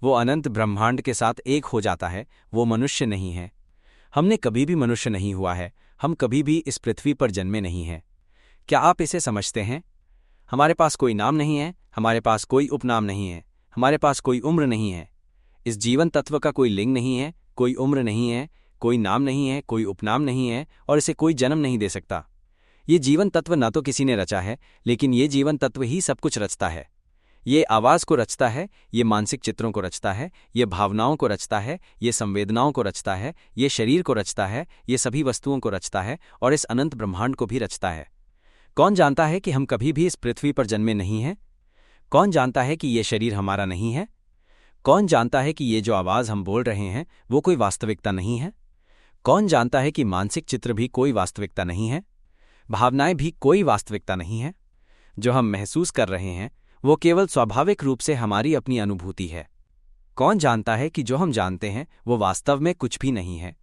वो अनंत ब्रह्मांड के साथ एक हो जाता है। वो मनुष्य नहीं है। हमने कभी भी मनुष्य नहीं हुआ है। हम कभी भी इस पृथ्वी पर जन्मे नहीं हैं। क्या आप इसे समझते हैं? हमारे पास कोई नाम नहीं है, हमारे पास कोई उपनाम नहीं है, हमारे पास कोई उम्र नहीं है। इस जीवन तत्व का कोई लिंग नहीं है, कोई उम्र नहीं है, कोई नाम नहीं है, कोई उपनाम नहीं है और इसे कोई जन्म नहीं दे सकता। ये जीवन तत्व न तो किसी ने रचा है, लेकिन ये जीवन तत्व ही सब कुछ रचता है। ये आवाज़ को रचता है, ये मानसिक चित्रों को रचता है, ये भावनाओं को रचता है, ये संवेदनाओं को रचता है, ये शरीर को रचता है, ये सभी वस्तुओं को रचता है और इस अनंत ब्रह्मांड को भी रचता है। कौन जानता है कि हम कभी भी इस पृथ्वी पर जन्मे नहीं हैं? कौन जानता है कि ये शरीर हमारा नहीं है? कौन जानता है कि ये जो आवाज़ हम बोल रहे हैं वो कोई वास्तविकता नहीं है? कौन जानता है कि मानसिक चित्र भी कोई वास्तविकता नहीं है? भावनाएं भी कोई वास्तविकता नहीं है? जो हम महसूस कर रहे हैं वो केवल स्वाभाविक रूप से हमारी अपनी अनुभूति है। कौन जानता है कि जो हम जानते हैं वो वास्तव में कुछ भी नहीं है?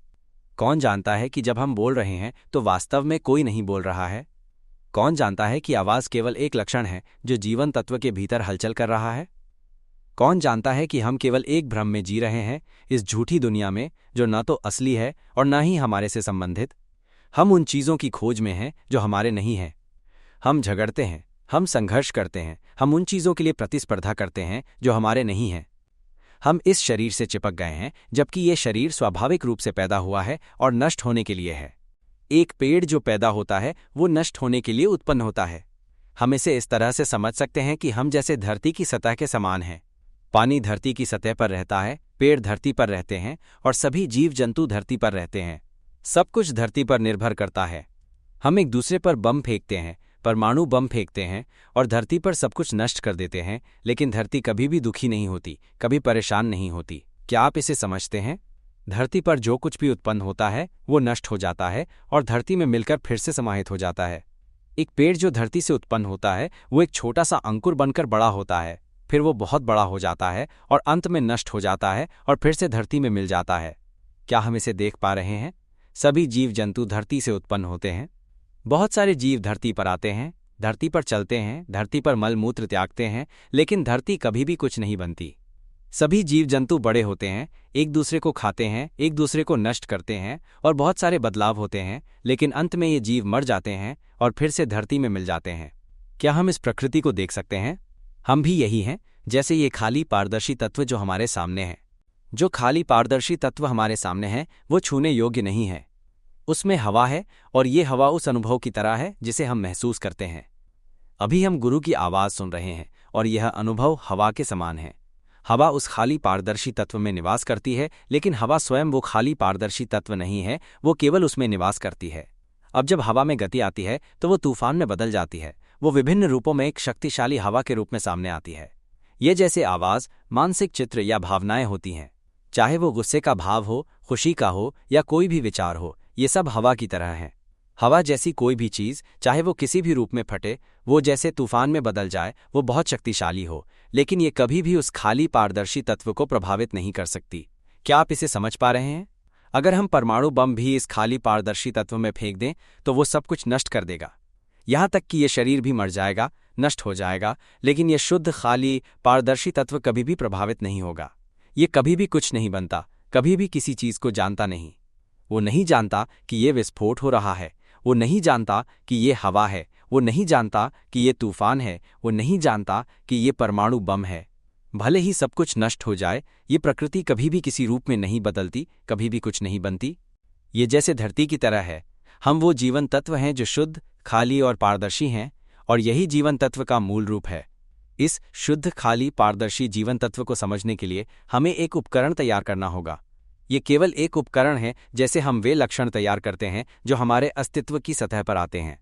कौन जानता है कि जब हम बोल रहे हैं तो वास्तव में कोई नहीं बोल रहा है? कौन जानता है कि आवाज़ केवल एक लक्षण है जो जीवन तत्व के भीतर हलचल कर रहा है? कौन जानता है कि हम केवल एक भ्रम में जी रहे हैं, इस झूठी दुनिया में जो न तो असली है और न ही हमारे से संबंधित? हम उन चीज़ों की खोज में हैं जो हमारे नहीं हैं। हम झगड़ते हैं, हम संघर्ष करते हैं, हम उन चीज़ों के लिए प्रतिस्पर्धा करते हैं जो हमारे नहीं हैं। हम इस शरीर से चिपक गए हैं जबकि ये शरीर स्वाभाविक रूप से पैदा हुआ है और नष्ट होने के लिए है। एक पेड़ जो पैदा होता है वो नष्ट होने के लिए उत्पन्न होता है। हम इसे इस तरह से समझ सकते हैं कि हम जैसे धरती की सतह के समान हैं। पानी धरती की सतह पर रहता है, पेड़ धरती पर रहते हैं और सभी जीव जंतु धरती पर रहते हैं। सब कुछ धरती पर निर्भर करता है। हम एक दूसरे पर बम फेंकते हैं, परमाणु बम फेंकते हैं और धरती पर सब कुछ नष्ट कर देते हैं, लेकिन धरती कभी भी दुखी नहीं होती, कभी परेशान नहीं होती। क्या आप इसे समझते हैं? धरती पर जो कुछ भी उत्पन्न होता है वो नष्ट हो जाता है और धरती में मिलकर फिर से समाहित हो जाता है। एक पेड़ जो धरती से उत्पन्न होता है वो एक छोटा सा अंकुर बनकर बड़ा होता है, फिर वो बहुत बड़ा हो जाता है और अंत में नष्ट हो जाता है और फिर से धरती में मिल जाता है। क्या हम इसे देख पा रहे हैं? सभी जीव जंतु धरती से उत्पन्न होते हैं। बहुत सारे जीव धरती पर आते हैं, धरती पर चलते हैं, धरती पर मल मूत्र त्यागते हैं, लेकिन धरती कभी भी कुछ नहीं बनती। सभी जीव जंतु बड़े होते हैं, एक दूसरे को खाते हैं, एक दूसरे को नष्ट करते हैं और बहुत सारे बदलाव होते हैं, लेकिन अंत में ये जीव मर जाते हैं और फिर से धरती में मिल जाते हैं। क्या हम इस प्रकृति को देख सकते हैं? हम भी यही हैं, जैसे ये खाली पारदर्शी तत्व जो हमारे सामने है। जो खाली पारदर्शी तत्व हमारे सामने है वो छूने योग्य नहीं है। उसमें हवा है और ये हवा उस अनुभव की तरह है जिसे हम महसूस करते हैं। अभी हम गुरु की आवाज़ सुन रहे हैं और यह अनुभव हवा के समान है। हवा उस खाली पारदर्शी तत्व में निवास करती है, लेकिन हवा स्वयं वो खाली पारदर्शी तत्व नहीं है, वो केवल उसमें निवास करती है। अब जब हवा में गति आती है तो वो तूफान में बदल जाती है वो विभिन्न रूपों में एक शक्तिशाली हवा के रूप में सामने आती है। ये जैसे आवाज, मानसिक चित्र या भावनाएं होती हैं। चाहे वो गुस्से का भाव हो, खुशी का हो या कोई भी विचार हो, ये सब हवा की तरह हैं। हवा जैसी कोई भी चीज, चाहे वो किसी भी रूप में फटे, वो जैसे तूफान में बदल जाए, वो बहुत शक्तिशाली हो, लेकिन ये कभी भी उस खाली पारदर्शी तत्व को प्रभावित नहीं कर सकती। क्या आप इसे समझ पा रहे हैं? अगर हम परमाणु बम भी इस खाली पारदर्शी तत्व में फेंक दें तो वो सब कुछ नष्ट कर देगा। यहां तक कि ये शरीर भी मर जाएगा, नष्ट हो जाएगा, लेकिन यह शुद्ध खाली पारदर्शी तत्व कभी भी प्रभावित नहीं होगा। ये कभी भी कुछ नहीं बनता, कभी भी किसी चीज को जानता नहीं। वो नहीं जानता कि ये विस्फोट हो रहा है, वो नहीं जानता कि ये हवा है, वो नहीं जानता कि ये तूफान है, वो नहीं जानता कि ये परमाणु बम है। भले ही सब कुछ नष्ट हो जाए, ये प्रकृति कभी भी किसी रूप में नहीं बदलती, कभी भी कुछ नहीं बनती। ये जैसे धरती की तरह है। हम वो जीवन तत्व हैं जो शुद्ध, खाली और पारदर्शी हैं, और यही जीवन तत्व का मूल रूप है। इस शुद्ध, खाली, पारदर्शी जीवन तत्व को समझने के लिए हमें एक उपकरण तैयार करना होगा। ये केवल एक उपकरण है, जैसे हम वे लक्षण तैयार करते हैं जो हमारे अस्तित्व की सतह पर आते हैं।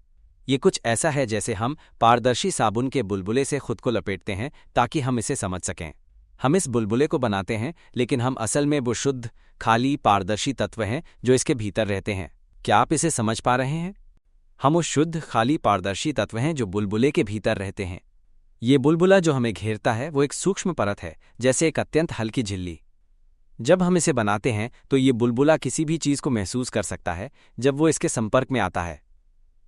ये कुछ ऐसा है जैसे हम पारदर्शी साबुन के बुलबुले से खुद को लपेटते हैं ताकि हम इसे समझ सकें। हम इस बुलबुले को बनाते हैं, लेकिन हम असल में वो शुद्ध, खाली, पारदर्शी तत्व हैं जो इसके भीतर रहते हैं। क्या आप इसे समझ पा रहे हैं? हम उस शुद्ध, खाली, पारदर्शी तत्व हैं जो बुलबुले के भीतर रहते हैं। ये बुलबुला जो हमें घेरता है वो एक सूक्ष्म परत है, जैसे एक अत्यंत हल्की झिल्ली। जब हम इसे बनाते हैं तो ये बुलबुला किसी भी चीज को महसूस कर सकता है जब वो इसके संपर्क में आता है।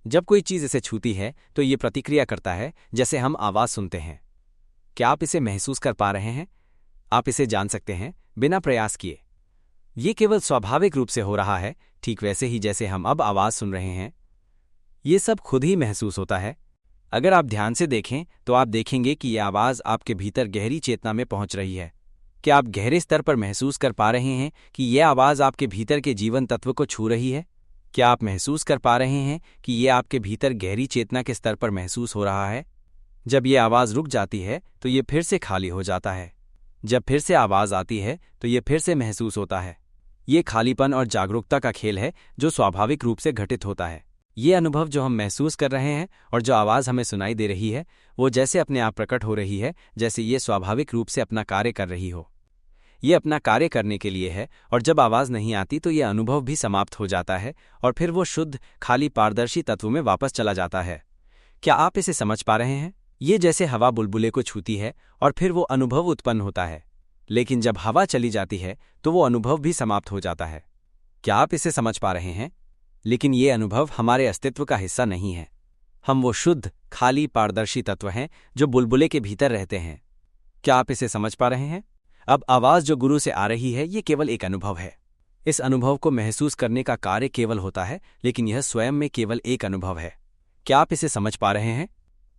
जब कोई चीज इसे छूती है तो ये प्रतिक्रिया करता है, जैसे हम आवाज सुनते हैं। क्या आप इसे महसूस कर पा रहे हैं? आप इसे जान सकते हैं बिना प्रयास किए। ये केवल स्वाभाविक रूप से हो रहा है, ठीक वैसे ही जैसे हम अब आवाज सुन रहे हैं। ये सब खुद ही महसूस होता है। अगर आप ध्यान से देखें तो आप देखेंगे कि यह आवाज आपके भीतर गहरी चेतना में पहुंच रही है। क्या आप गहरे स्तर पर महसूस कर पा रहे हैं कि यह आवाज आपके भीतर के जीवन तत्व को छू रही है? क्या आप महसूस कर पा रहे हैं कि यह आपके भीतर गहरी चेतना के स्तर पर महसूस हो रहा है? जब यह आवाज रुक जाती है तो यह फिर से खाली हो जाता है। जब फिर से आवाज आती है तो यह फिर से महसूस होता है। ये खालीपन और जागरूकता का खेल है जो स्वाभाविक रूप से घटित होता है। ये अनुभव जो हम महसूस कर रहे हैं और जो आवाज हमें सुनाई दे रही है, वो जैसे अपने आप प्रकट हो रही है, जैसे ये स्वाभाविक रूप से अपना कार्य कर रही हो। ये अपना कार्य करने के लिए है, और जब आवाज नहीं आती तो यह अनुभव भी समाप्त हो जाता है और फिर वो शुद्ध, खाली, पारदर्शी तत्व में वापस चला जाता है। क्या आप इसे समझ पा रहे हैं? ये जैसे हवा बुलबुले को छूती है और फिर वो अनुभव उत्पन्न होता है, लेकिन जब हवा चली जाती है तो वो अनुभव भी समाप्त हो जाता है। क्या आप इसे समझ पा रहे हैं? लेकिन ये अनुभव हमारे अस्तित्व का हिस्सा नहीं है। हम वो शुद्ध, खाली, पारदर्शी तत्व हैं जो बुलबुले के भीतर रहते हैं। क्या आप इसे समझ पा रहे हैं? अब आवाज जो गुरु से आ रही है, ये केवल एक अनुभव है। इस अनुभव को महसूस करने का कार्य केवल होता है, लेकिन यह स्वयं में केवल एक अनुभव है। क्या आप इसे समझ पा रहे हैं?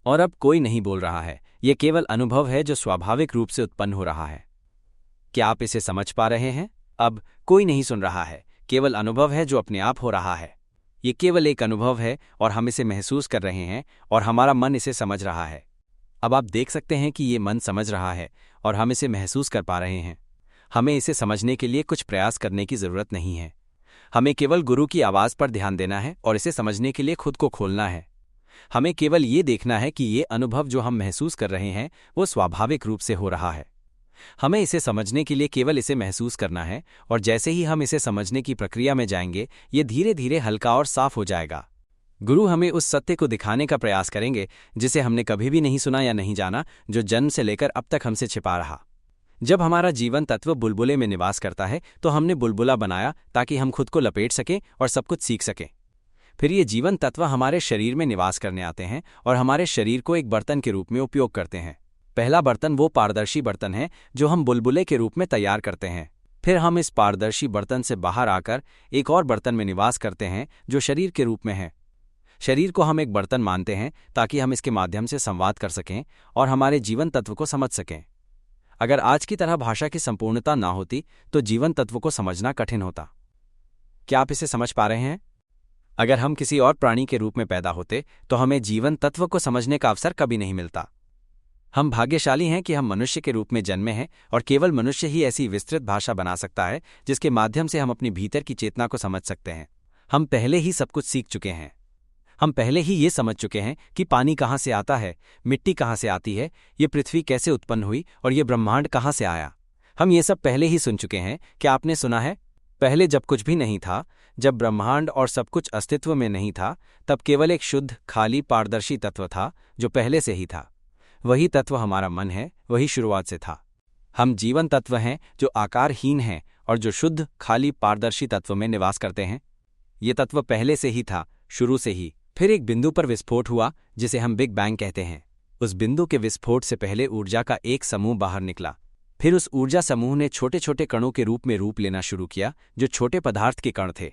और अब कोई नहीं बोल रहा है, यह केवल अनुभव है जो स्वाभाविक रूप से उत्पन्न हो रहा है। क्या आप इसे समझ पा रहे हैं? अब कोई नहीं सुन रहा है, केवल अनुभव है जो अपने आप हो रहा है। ये केवल एक अनुभव है और हम इसे महसूस कर रहे हैं और हमारा मन इसे समझ रहा है। अब आप देख सकते हैं कि ये मन समझ रहा है और हम इसे महसूस कर पा रहे हैं। हमें इसे समझने के लिए कुछ प्रयास करने की जरूरत नहीं है। हमें केवल गुरु की आवाज पर ध्यान देना है और इसे समझने के लिए खुद को खोलना है। हमें केवल ये देखना है कि ये अनुभव जो हम महसूस कर रहे हैं वो स्वाभाविक रूप से हो रहा है। हमें इसे समझने के लिए केवल इसे महसूस करना है, और जैसे ही हम इसे समझने की प्रक्रिया में जाएंगे, ये धीरे धीरे हल्का और साफ हो जाएगा। गुरु हमें उस सत्य को दिखाने का प्रयास करेंगे जिसे हमने कभी भी नहीं सुना या नहीं जाना, जो जन्म से लेकर अब तक हमसे छिपा रहा। जब हमारा जीवन तत्व बुलबुले में निवास करता है तो हमने बुलबुला बनाया ताकि हम खुद को लपेट सकें और सब कुछ सीख सकें। फिर ये जीवन तत्व हमारे शरीर में निवास करने आते हैं और हमारे शरीर को एक बर्तन के रूप में उपयोग करते हैं। पहला बर्तन वो पारदर्शी बर्तन है जो हम बुलबुले के रूप में तैयार करते हैं। फिर हम इस पारदर्शी बर्तन से बाहर आकर एक और बर्तन में निवास करते हैं जो शरीर के रूप में है। शरीर को हम एक बर्तन मानते हैं ताकि हम इसके माध्यम से संवाद कर सकें और हमारे जीवन तत्व को समझ सकें। अगर आज की तरह भाषा की संपूर्णता ना होती तो जीवन तत्व को समझना कठिन होता। क्या आप इसे समझ पा रहे हैं? अगर हम किसी और प्राणी के रूप में पैदा होते तो हमें जीवन तत्व को समझने का अवसर कभी नहीं मिलता। हम भाग्यशाली हैं कि हम मनुष्य के रूप में जन्मे हैं, और केवल मनुष्य ही ऐसी विस्तृत भाषा बना सकता है जिसके माध्यम से हम अपनी भीतर की चेतना को समझ सकते हैं। हम पहले ही सब कुछ सीख चुके हैं। हम पहले ही ये समझ चुके हैं कि पानी कहाँ से आता है, मिट्टी कहाँ से आती है, ये पृथ्वी कैसे उत्पन्न हुई और ये ब्रह्मांड कहाँ से आया। हम ये सब पहले ही सुन चुके हैं। क्या आपने सुना है? पहले जब कुछ भी नहीं था, जब ब्रह्मांड और सब कुछ अस्तित्व में नहीं था, तब केवल एक शुद्ध, खाली, पारदर्शी तत्व था जो पहले से ही था। वही तत्व हमारा मन है, वही शुरुआत से था। हम जीवन तत्व हैं जो आकारहीन हैं और जो शुद्ध, खाली, पारदर्शी तत्व में निवास करते हैं। ये तत्व पहले से ही था, शुरू से ही। फिर एक बिंदु पर विस्फोट हुआ जिसे हम बिग बैंग कहते हैं। उस बिंदु के विस्फोट से पहले ऊर्जा का एक समूह बाहर निकला। फिर उस ऊर्जा समूह ने छोटे छोटे कणों के रूप में रूप लेना शुरू किया, जो छोटे पदार्थ के कण थे।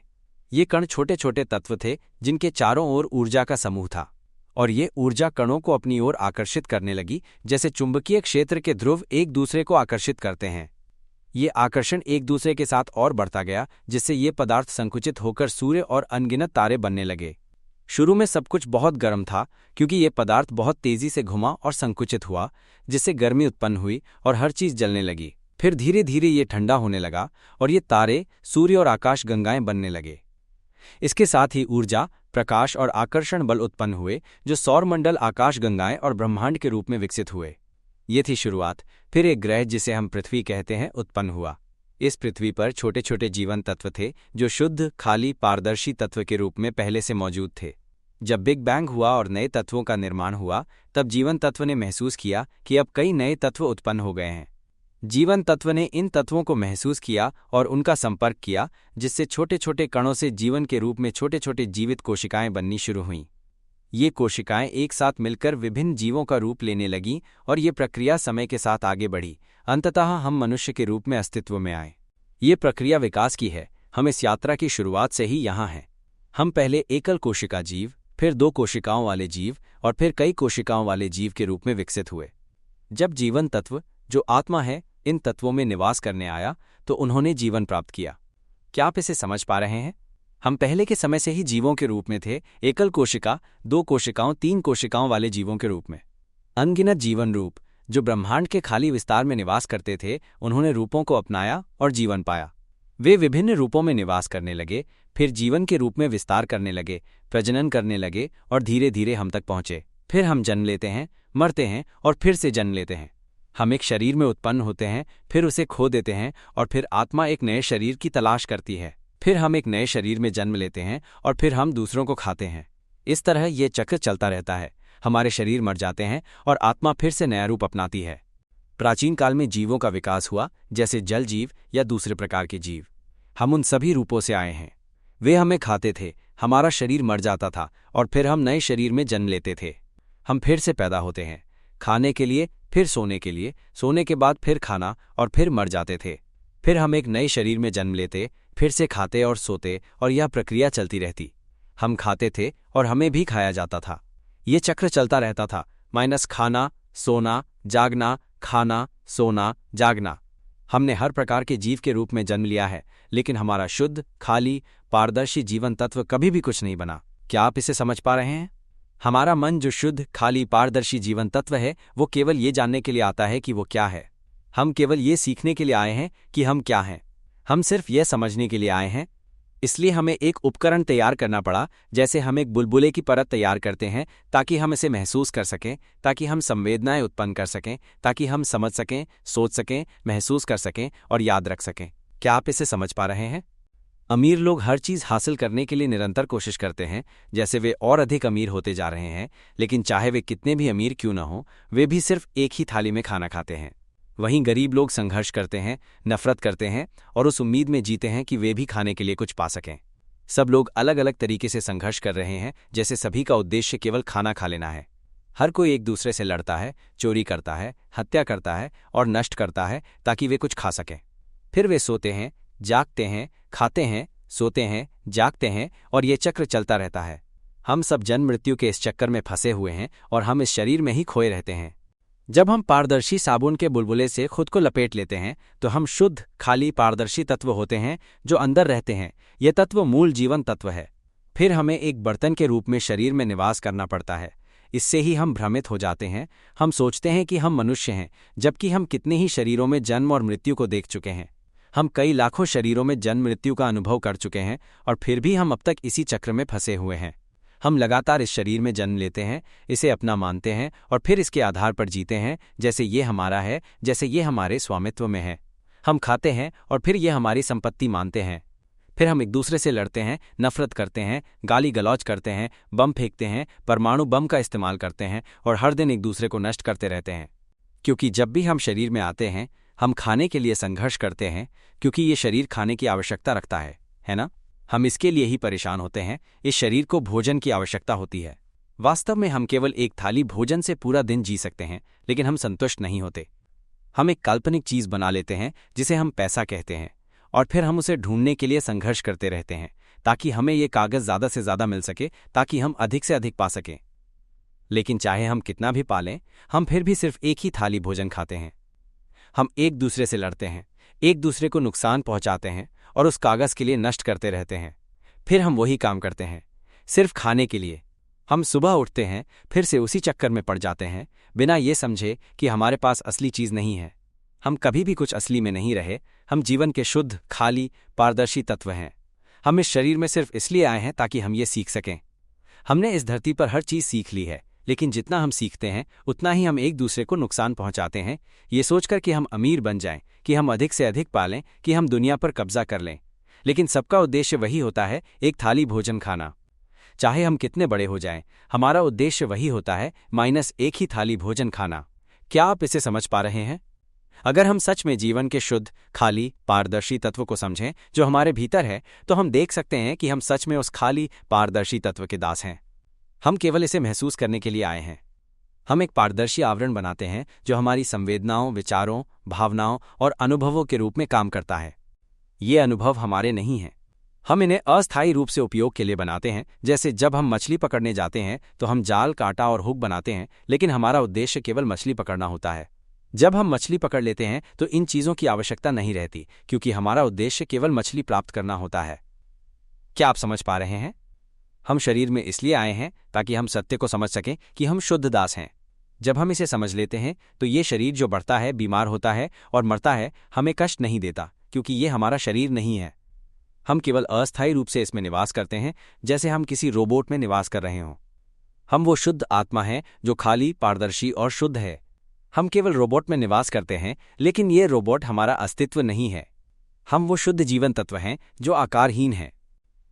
ये कण छोटे छोटे तत्व थे जिनके चारों ओर ऊर्जा का समूह था, और ये ऊर्जा कणों को अपनी ओर आकर्षित करने लगी, जैसे चुंबकीय क्षेत्र के ध्रुव एक दूसरे को आकर्षित करते हैं। ये आकर्षण एक दूसरे के साथ और बढ़ता गया, जिससे ये पदार्थ संकुचित होकर सूर्य और अनगिनत तारे बनने लगे। शुरू में सब कुछ बहुत गर्म था, क्योंकि ये पदार्थ बहुत तेजी से घुमा और संकुचित हुआ, जिससे गर्मी उत्पन्न हुई और हर चीज जलने लगी। फिर धीरे धीरे ये ठंडा होने लगा और ये तारे, सूर्य और आकाश गंगाएं बनने लगे। इसके साथ ही ऊर्जा, प्रकाश और आकर्षण बल उत्पन्न हुए, जो सौरमंडल, आकाश गंगाएं और ब्रह्मांड के रूप में विकसित हुए। ये थी शुरुआत। फिर एक ग्रह जिसे हम पृथ्वी कहते हैं उत्पन्न हुआ। इस पृथ्वी पर छोटे छोटे जीवन तत्व थे जो शुद्ध, खाली, पारदर्शी तत्व के रूप में पहले से मौजूद थे। जब बिग बैंग हुआ और नए तत्वों का निर्माण हुआ, तब जीवन तत्व ने महसूस किया कि अब कई नए तत्व उत्पन्न हो गए हैं। जीवन तत्व ने इन तत्वों को महसूस किया और उनका संपर्क किया, जिससे छोटे छोटे कणों से जीवन के रूप में छोटे छोटे जीवित कोशिकाएं बननी शुरू हुईं। ये कोशिकाएं एक साथ मिलकर विभिन्न जीवों का रूप लेने लगीं और ये प्रक्रिया समय के साथ आगे बढ़ी। अंततः हम मनुष्य के रूप में अस्तित्व में आए। ये प्रक्रिया विकास की है। हम इस यात्रा की शुरुआत से ही यहाँ हैं। हम पहले एकल कोशिका जीव, फिर 2 कोशिकाओं वाले जीव और फिर कई कोशिकाओं वाले जीव के रूप में विकसित हुए। जब जीवन तत्व, जो आत्मा है, इन तत्वों में निवास करने आया, तो उन्होंने जीवन प्राप्त किया। क्या आप इसे समझ पा रहे हैं? हम पहले के समय से ही जीवों के रूप में थे, एकल कोशिका, 2 कोशिकाओं, 3 कोशिकाओं वाले जीवों के रूप में। अनगिनत जीवन रूप, जो ब्रह्मांड के खाली विस्तार में निवास करते थे, उन्होंने रूपों को अपनाया और जीवन पाया। वे विभिन्न रूपों में निवास करने लगे, फिर जीवन के रूप में विस्तार करने लगे, प्रजनन करने लगे और धीरे धीरे हम तक पहुंचे। फिर हम जन्म लेते हैं, मरते हैं और फिर से जन्म लेते हैं। हम एक शरीर में उत्पन्न होते हैं, फिर उसे खो देते हैं और फिर आत्मा एक नए शरीर की तलाश करती है। फिर हम एक नए शरीर में जन्म लेते हैं और फिर हम दूसरों को खाते हैं। इस तरह ये चक्र चलता रहता है। हमारे शरीर मर जाते हैं और आत्मा फिर से नया रूप अपनाती है। प्राचीन काल में जीवों का विकास हुआ, जैसे जल जीव या दूसरे प्रकार के जीव। हम उन सभी रूपों से आए हैं। वे हमें खाते थे, हमारा शरीर मर जाता था और फिर हम नए शरीर में जन्म लेते थे। हम फिर से पैदा होते हैं, खाने के लिए, फिर सोने के लिए, सोने के बाद फिर खाना और फिर मर जाते थे। फिर हम एक नए शरीर में जन्म लेते, फिर से खाते और सोते और यह प्रक्रिया चलती रहती। हम खाते थे और हमें भी खाया जाता था। ये चक्र चलता रहता था, माइनस खाना, सोना, जागना, खाना, सोना, जागना। हमने हर प्रकार के जीव के रूप में जन्म लिया है, लेकिन हमारा शुद्ध, खाली, पारदर्शी जीवन तत्व कभी भी कुछ नहीं बना। क्या आप इसे समझ पा रहे हैं? हमारा मन, जो शुद्ध, खाली, पारदर्शी जीवन तत्व है, वो केवल ये जानने के लिए आता है कि वो क्या है। हम केवल ये सीखने के लिए आए हैं कि हम क्या हैं। हम सिर्फ यह समझने के लिए आए हैं। इसलिए हमें एक उपकरण तैयार करना पड़ा, जैसे हम एक बुलबुले की परत तैयार करते हैं ताकि हम इसे महसूस कर सकें, ताकि हम संवेदनाएं उत्पन्न कर सकें, ताकि हम समझ सकें, सोच सकें, महसूस कर सकें और याद रख सकें। क्या आप इसे समझ पा रहे हैं? अमीर लोग हर चीज हासिल करने के लिए निरंतर कोशिश करते हैं, जैसे वे और अधिक अमीर होते जा रहे हैं, लेकिन चाहे वे कितने भी अमीर क्यों न हो, वे भी सिर्फ एक ही थाली में खाना खाते हैं। वहीं गरीब लोग संघर्ष करते हैं, नफरत करते हैं और उस उम्मीद में जीते हैं कि वे भी खाने के लिए कुछ पा सकें। सब लोग अलग अलग तरीके से संघर्ष कर रहे हैं, जैसे सभी का उद्देश्य केवल खाना खा लेना है। हर कोई एक दूसरे से लड़ता है, चोरी करता है, हत्या करता है और नष्ट करता है ताकि वे कुछ खा सकें। फिर वे सोते हैं, जागते हैं, खाते हैं, सोते हैं, जागते हैं और ये चक्र चलता रहता है। हम सब जन्म मृत्यु के इस चक्कर में फंसे हुए हैं और हम इस शरीर में ही खोए रहते हैं। जब हम पारदर्शी साबुन के बुलबुले से खुद को लपेट लेते हैं, तो हम शुद्ध, खाली, पारदर्शी तत्व होते हैं जो अंदर रहते हैं। यह तत्व मूल जीवन तत्व है। फिर हमें एक बर्तन के रूप में शरीर में निवास करना पड़ता है। इससे ही हम भ्रमित हो जाते हैं। हम सोचते हैं कि हम मनुष्य हैं, जबकि हम कितने ही शरीरों में जन्म और मृत्यु को देख चुके हैं। हम कई लाखों शरीरों में जन्म मृत्यु का अनुभव कर चुके हैं और फिर भी हम अब तक इसी चक्र में फंसे हुए हैं। हम लगातार इस शरीर में जन्म लेते हैं, इसे अपना मानते हैं और फिर इसके आधार पर जीते हैं, जैसे ये हमारा है, जैसे ये हमारे स्वामित्व में है। हम खाते हैं और फिर ये हमारी संपत्ति मानते हैं। फिर हम एक दूसरे से लड़ते हैं, नफरत करते हैं, गाली गलौज करते हैं, बम फेंकते हैं, परमाणु बम का इस्तेमाल करते हैं और हर दिन एक दूसरे को नष्ट करते रहते हैं। क्योंकि जब भी हम शरीर में आते हैं, हम खाने के लिए संघर्ष करते हैं, क्योंकि ये शरीर खाने की आवश्यकता रखता है ना? हम इसके लिए ही परेशान होते हैं। इस शरीर को भोजन की आवश्यकता होती है। वास्तव में हम केवल एक थाली भोजन से पूरा दिन जी सकते हैं, लेकिन हम संतुष्ट नहीं होते। हम एक काल्पनिक चीज बना लेते हैं जिसे हम पैसा कहते हैं, और फिर हम उसे ढूंढने के लिए संघर्ष करते रहते हैं ताकि हमें ये कागज ज्यादा से ज्यादा मिल सके, ताकि हम अधिक से अधिक पा सकें। लेकिन चाहे हम कितना भी पालें, हम फिर भी सिर्फ एक ही थाली भोजन खाते हैं। हम एक दूसरे से लड़ते हैं, एक दूसरे को नुकसान पहुंचाते हैं और उस कागज के लिए नष्ट करते रहते हैं। फिर हम वही काम करते हैं, सिर्फ खाने के लिए। हम सुबह उठते हैं, फिर से उसी चक्कर में पड़ जाते हैं, बिना ये समझे कि हमारे पास असली चीज नहीं है। हम कभी भी कुछ असली में नहीं रहे। हम जीवन के शुद्ध, खाली, पारदर्शी तत्व हैं। हम इस शरीर में सिर्फ इसलिए आए हैं ताकि हम ये सीख सकें। हमने इस धरती पर हर चीज सीख ली है, लेकिन जितना हम सीखते हैं उतना ही हम एक दूसरे को नुकसान पहुंचाते हैं, ये सोचकर कि हम अमीर बन जाएं, कि हम अधिक से अधिक पालें, कि हम दुनिया पर कब्जा कर लें। लेकिन सबका उद्देश्य वही होता है, एक थाली भोजन खाना। चाहे हम कितने बड़े हो जाएं, हमारा उद्देश्य वही होता है, माइनस एक ही थाली भोजन खाना। क्या आप इसे समझ पा रहे हैं? अगर हम सच में जीवन के शुद्ध, खाली, पारदर्शी तत्व को समझें जो हमारे भीतर है, तो हम देख सकते हैं कि हम सच में उस खाली, पारदर्शी तत्व के दास हैं। हम केवल इसे महसूस करने के लिए आए हैं। हम एक पारदर्शी आवरण बनाते हैं जो हमारी संवेदनाओं, विचारों, भावनाओं और अनुभवों के रूप में काम करता है। ये अनुभव हमारे नहीं हैं। हम इन्हें अस्थायी रूप से उपयोग के लिए बनाते हैं। जैसे जब हम मछली पकड़ने जाते हैं तो हम जाल, कांटा और हुक बनाते हैं, लेकिन हमारा उद्देश्य केवल मछली पकड़ना होता है। जब हम मछली पकड़ लेते हैं तो इन चीजों की आवश्यकता नहीं रहती, क्योंकि हमारा उद्देश्य केवल मछली प्राप्त करना होता है। क्या आप समझ पा रहे हैं? हम शरीर में इसलिए आए हैं ताकि हम सत्य को समझ सकें कि हम शुद्ध दास हैं। जब हम इसे समझ लेते हैं तो ये शरीर जो बढ़ता है, बीमार होता है और मरता है, हमें कष्ट नहीं देता, क्योंकि ये हमारा शरीर नहीं है। हम केवल अस्थायी रूप से इसमें निवास करते हैं, जैसे हम किसी रोबोट में निवास कर रहे हों। हम वो शुद्ध आत्मा हैं जो खाली, पारदर्शी और शुद्ध है। हम केवल रोबोट में निवास करते हैं, लेकिन ये रोबोट हमारा अस्तित्व नहीं है। हम वो शुद्ध जीवन तत्व हैं जो आकारहीन है।